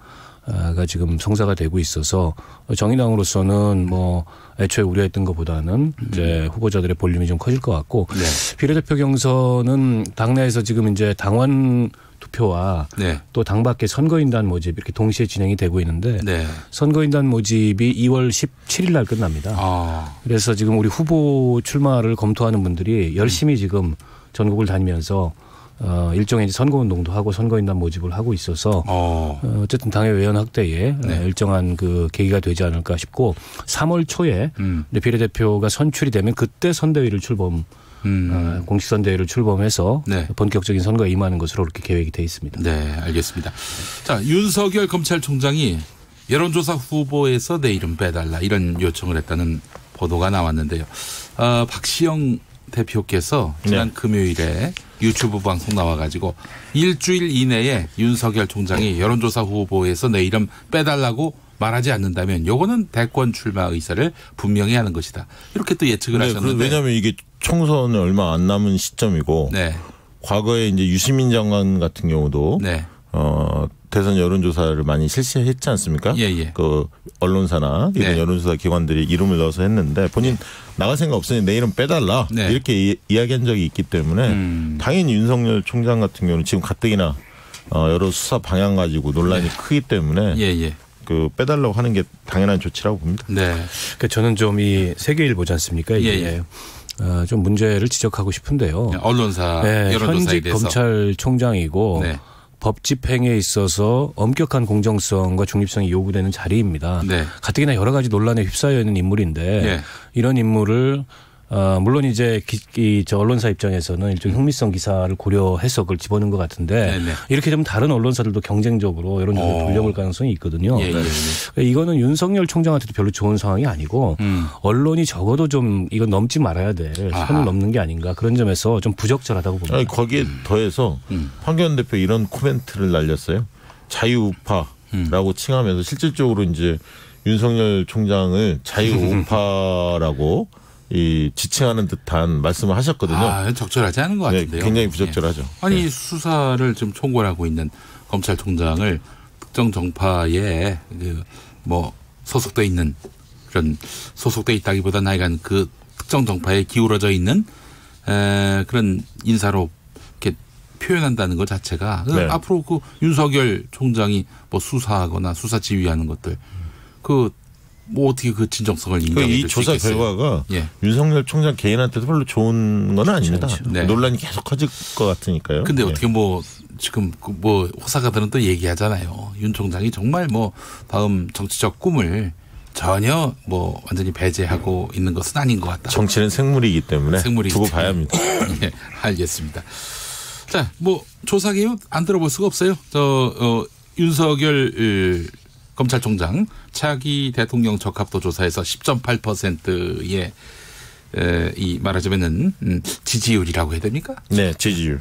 지금 성사가 되고 있어서 정의당으로서는 뭐 애초에 우려했던 것보다는 이제 후보자들의 볼륨이 좀 커질 것 같고 네. 비례대표 경선은 당내에서 지금 이제 당원 투표와 네. 또 당 밖의 선거인단 모집 이렇게 동시에 진행이 되고 있는데 네. 선거인단 모집이 2월 17일 날 끝납니다. 그래서 지금 우리 후보 출마를 검토하는 분들이 열심히 지금 전국을 다니면서 일종의 선거운동도 하고 선거인단 모집을 하고 있어서 어쨌든 당의 외연 확대에 네. 일정한 그 계기가 되지 않을까 싶고 3월 초에 비례대표가 선출이 되면 그때 선대위를 출범 공식 선대위를 출범해서 네. 본격적인 선거에 임하는 것으로 그렇게 계획이 돼 있습니다. 네, 알겠습니다. 자, 윤석열 검찰총장이 여론조사 후보에서 내 이름 빼달라 이런 요청을 했다는 보도가 나왔는데요. 박시영 대표께서 지난 네. 금요일에 유튜브 방송 나와가지고 일주일 이내에 윤석열 총장이 여론조사 후보에서 내 이름 빼달라고 말하지 않는다면 요거는 대권 출마 의사를 분명히 하는 것이다. 이렇게 또 예측을 네, 하셨는데. 왜냐하면 이게 총선이 얼마 안 남은 시점이고 네. 과거에 이제 유시민 장관 같은 경우도 네. 대선 여론조사를 많이 실시했지 않습니까? 예. 그 언론사나 이런 네. 여론조사 기관들이 이름을 넣어서 했는데 본인 나갈 생각 없으니 내 이름 빼달라 네. 이렇게 이야기한 적이 있기 때문에 당연히 윤석열 총장 같은 경우는 지금 가뜩이나 여러 수사 방향 가지고 논란이 네. 크기 때문에 예. 그 빼달라고 하는 게 당연한 조치라고 봅니다. 네. 그러니까 저는 좀 이 세계일 보지 않습니까? 이게 좀 문제를 지적하고 싶은데요. 언론사 네, 여론조사에 현직 대해서 검찰총장이고 네. 법 집행에 있어서 엄격한 공정성과 중립성이 요구되는 자리입니다. 네. 가뜩이나 여러 가지 논란에 휩싸여 있는 인물인데 네. 이런 인물을 물론 이제 저 언론사 입장에서는 일종 흥미성 기사를 고려해서 그걸 집어넣은 것 같은데 네네. 이렇게 되면 다른 언론사들도 경쟁적으로 여론조사를 돌려볼 가능성이 있거든요. 예. 그러니까 이거는 윤석열 총장한테도 별로 좋은 상황이 아니고 언론이 적어도 좀 이건 넘지 말아야 될 선을 넘는 게 아닌가 그런 점에서 좀 부적절하다고 봅니다. 아니, 거기에 더해서 황교안 대표 이런 코멘트를 날렸어요. 자유우파라고 칭하면서 실질적으로 이제 윤석열 총장을 자유우파라고 이 지칭하는 듯한 말씀을 하셨거든요. 적절하지 않은 것 같은데요. 네, 굉장히 부적절하죠. 아니 수사를 지금 총괄하고 있는 검찰총장을 특정 정파에 뭐 소속돼 있는 그런 소속돼 있다기보다 나이간 그 특정 정파에 기울어져 있는 그런 인사로 이렇게 표현한다는 것 자체가 네. 앞으로 그 윤석열 총장이 뭐 수사하거나 수사 지휘하는 것들 뭐 어떻게 그 진정성을 인정해 줄 수 있겠어요? 이 조사 결과가 윤석열 총장 개인한테도 별로 좋은 건 아닙니다. 그렇죠. 네. 논란이 계속 커질 것 같으니까요. 근데 어떻게 뭐 지금 뭐 호사가들은 또 얘기하잖아요. 윤 총장이 정말 뭐 다음 정치적 꿈을 전혀 뭐 완전히 배제하고 있는 것은 아닌 것 같다. 정치는 생물이기 때문에 두고 봐야 합니다. 예, 알겠습니다. 자, 뭐 조사 개요 안 들어볼 수가 없어요. 윤석열 검찰총장 차기 대통령 적합도 조사에서 10.8%의 이 말하자면은 지지율이라고 해야 됩니까? 네, 지지율.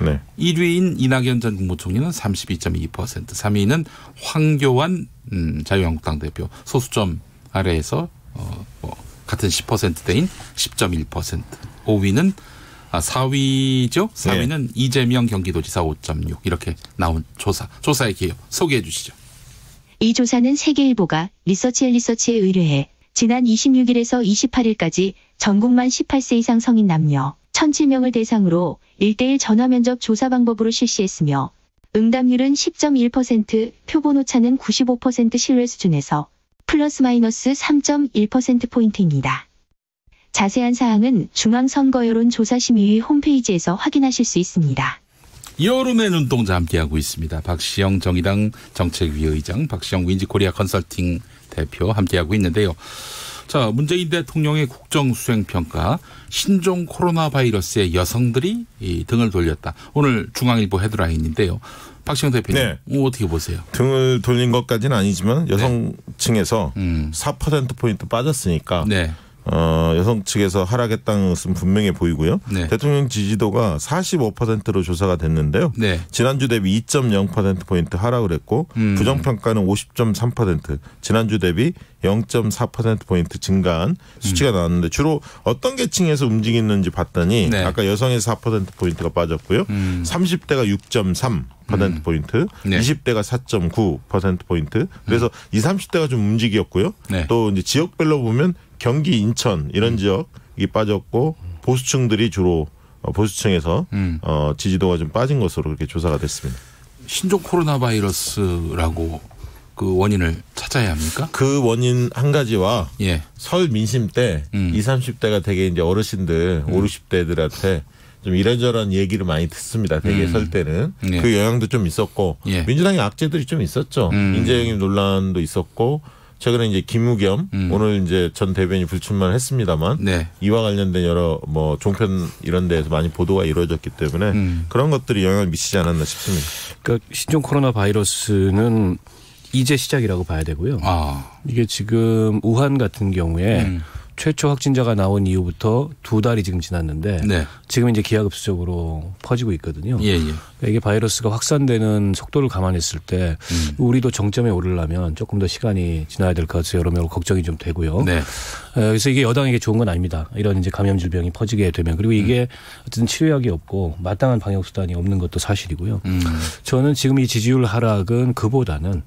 네. 1위인 이낙연 전 국무총리는 32.2%, 3위는 황교안 자유한국당 대표 소수점 아래에서 뭐 같은 10%대인 10.1%. 5위는 4위죠. 4위는 네. 이재명 경기도지사 5.6 이렇게 나온 조사의 개요 소개해 주시죠. 이 조사는 세계일보가 리서치에 의뢰해 지난 26일에서 28일까지 전국만 18세 이상 성인 남녀 1,007명을 대상으로 1:1 전화면접 조사 방법으로 실시했으며 응답률은 10.1%, 표본 오차는 95% 신뢰 수준에서 플러스 마이너스 3.1%포인트입니다. 자세한 사항은 중앙선거여론조사심의위 홈페이지에서 확인하실 수 있습니다. 여론의 눈동자 함께하고 있습니다. 박시영 정의당 정책위 의장, 박시영 윈지코리아 컨설팅 대표 함께하고 있는데요. 자, 문재인 대통령의 국정수행평가 신종 코로나 바이러스에 여성들이 등을 돌렸다. 오늘 중앙일보 헤드라인인데요. 박시영 대표님 네. 어떻게 보세요? 등을 돌린 것까지는 아니지만 여성층에서 4%포인트 빠졌으니까 네. 여성 측에서 하락했다는 것은 분명해 보이고요. 네. 대통령 지지도가 45%로 조사가 됐는데요. 네. 지난주 대비 2.0%포인트 하락을 했고 부정평가는 50.3%, 지난주 대비 0.4%포인트 증가한 수치가 나왔는데 주로 어떤 계층에서 움직이는지 봤더니 네. 아까 여성에서 4%포인트가 빠졌고요. 30대가 6.3%포인트, 네. 20대가 4.9%포인트. 그래서 20, 30대가 좀 움직였고요. 네. 또 이제 지역별로 보면 경기, 인천 이런 지역이 빠졌고 보수층들이 주로 보수층에서 지지도가 좀 빠진 것으로 그렇게 조사가 됐습니다. 신종 코로나 바이러스라고 그 원인을 찾아야 합니까? 그 원인 한 가지와 예. 설 민심 때 20, 30대가 되게 이제 어르신들 5, 60대들한테 좀 이런저런 얘기를 많이 듣습니다. 되게 설 때는. 예. 그 영향도 좀 있었고 예. 민주당의 악재들이 좀 있었죠. 인재영입 논란도 있었고 최근에 이제 김우겸 오늘 이제 전 대변인이 불출마를 했습니다만 네. 이와 관련된 여러 뭐 종편 이런 데에서 많이 보도가 이루어졌기 때문에 그런 것들이 영향을 미치지 않았나 싶습니다. 그러니까 신종 코로나 바이러스는 이제 시작이라고 봐야 되고요. 이게 지금 우한 같은 경우에 최초 확진자가 나온 이후부터 2달이 지금 지났는데 네. 지금 이제 기하급수적으로 퍼지고 있거든요. 예. 그러니까 이게 바이러스가 확산되는 속도를 감안했을 때 우리도 정점에 오르려면 조금 더 시간이 지나야 될 것 같아서 여러모로 걱정이 좀 되고요. 네. 그래서 이게 여당에게 좋은 건 아닙니다. 이런 이제 감염 질병이 퍼지게 되면 그리고 이게 어쨌든 치료약이 없고 마땅한 방역 수단이 없는 것도 사실이고요. 저는 지금 이 지지율 하락은 그보다는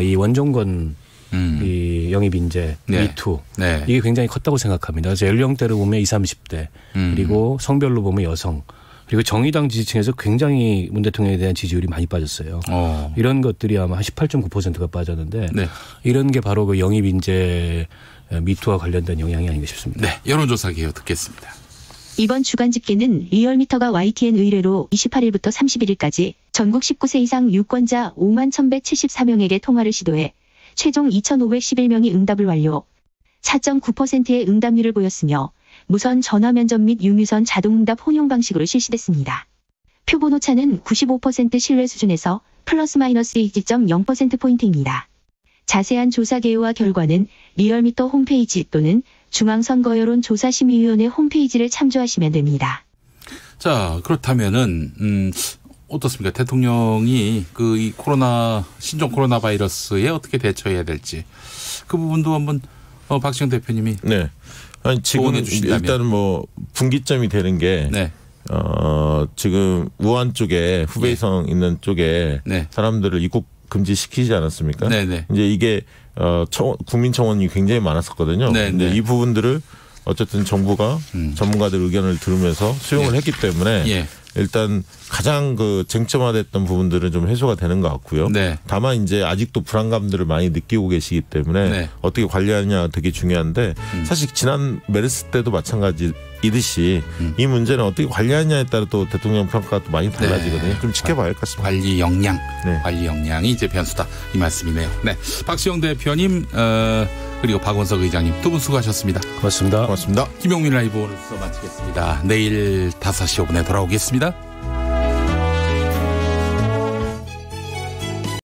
이 원종건 이 영입 인재, 네. 미투 네. 이게 굉장히 컸다고 생각합니다. 그래서 연령대로 보면 20, 30대 그리고 성별로 보면 여성 그리고 정의당 지지층에서 굉장히 문 대통령에 대한 지지율이 많이 빠졌어요. 이런 것들이 아마 한 18.9%가 빠졌는데 네. 이런 게 바로 그 영입 인재 미투와 관련된 영향이 아닌가 싶습니다. 네, 여론조사 개요 듣겠습니다. 이번 주간 집계는 리얼미터가 YTN 의뢰로 28일부터 31일까지 전국 19세 이상 유권자 51,174명에게 통화를 시도해 최종 2,511명이 응답을 완료. 4.9%의 응답률을 보였으며 무선 전화 면접 및 유무선 자동응답 혼용 방식으로 실시됐습니다. 표본 오차는 95% 신뢰 수준에서 플러스 마이너스 2.0%포인트입니다. 자세한 조사 개요와 결과는 리얼미터 홈페이지 또는 중앙선거여론조사심의위원회 홈페이지를 참조하시면 됩니다. 자, 그렇다면은 어떻습니까? 대통령이 이 신종 코로나 바이러스에 어떻게 대처해야 될지 그 부분도 한번 박시영 대표님이 네. 아니 지금 일단은 뭐 분기점이 되는 게 네. 지금 우한 쪽에 후베이성 네. 있는 쪽에 네. 사람들을 입국 금지시키지 않았습니까? 네네. 이제 이게 국민청원이 굉장히 많았었거든요. 근데 이 부분들을 어쨌든 정부가 전문가들 의견을 들으면서 수용을 했기 때문에 일단 가장 쟁점화됐던 부분들은 좀 해소가 되는 것 같고요. 네. 다만 이제 아직도 불안감들을 많이 느끼고 계시기 때문에 어떻게 관리하느냐 되게 중요한데 사실 지난 메르스 때도 마찬가지 이듯이 이 문제는 어떻게 관리하느냐에 따라 또 대통령 평가가 또 많이 달라지거든요. 좀 지켜봐야 할 것 같습니다. 관리 역량, 관리 역량이 이제 변수다 이 말씀이네요. 네, 박시영 대표님 그리고 박원석 의장님 두 분 수고하셨습니다. 고맙습니다. 고맙습니다. 김용민 라이브 오늘 수서 마치겠습니다. 내일 5시 5분에 돌아오겠습니다.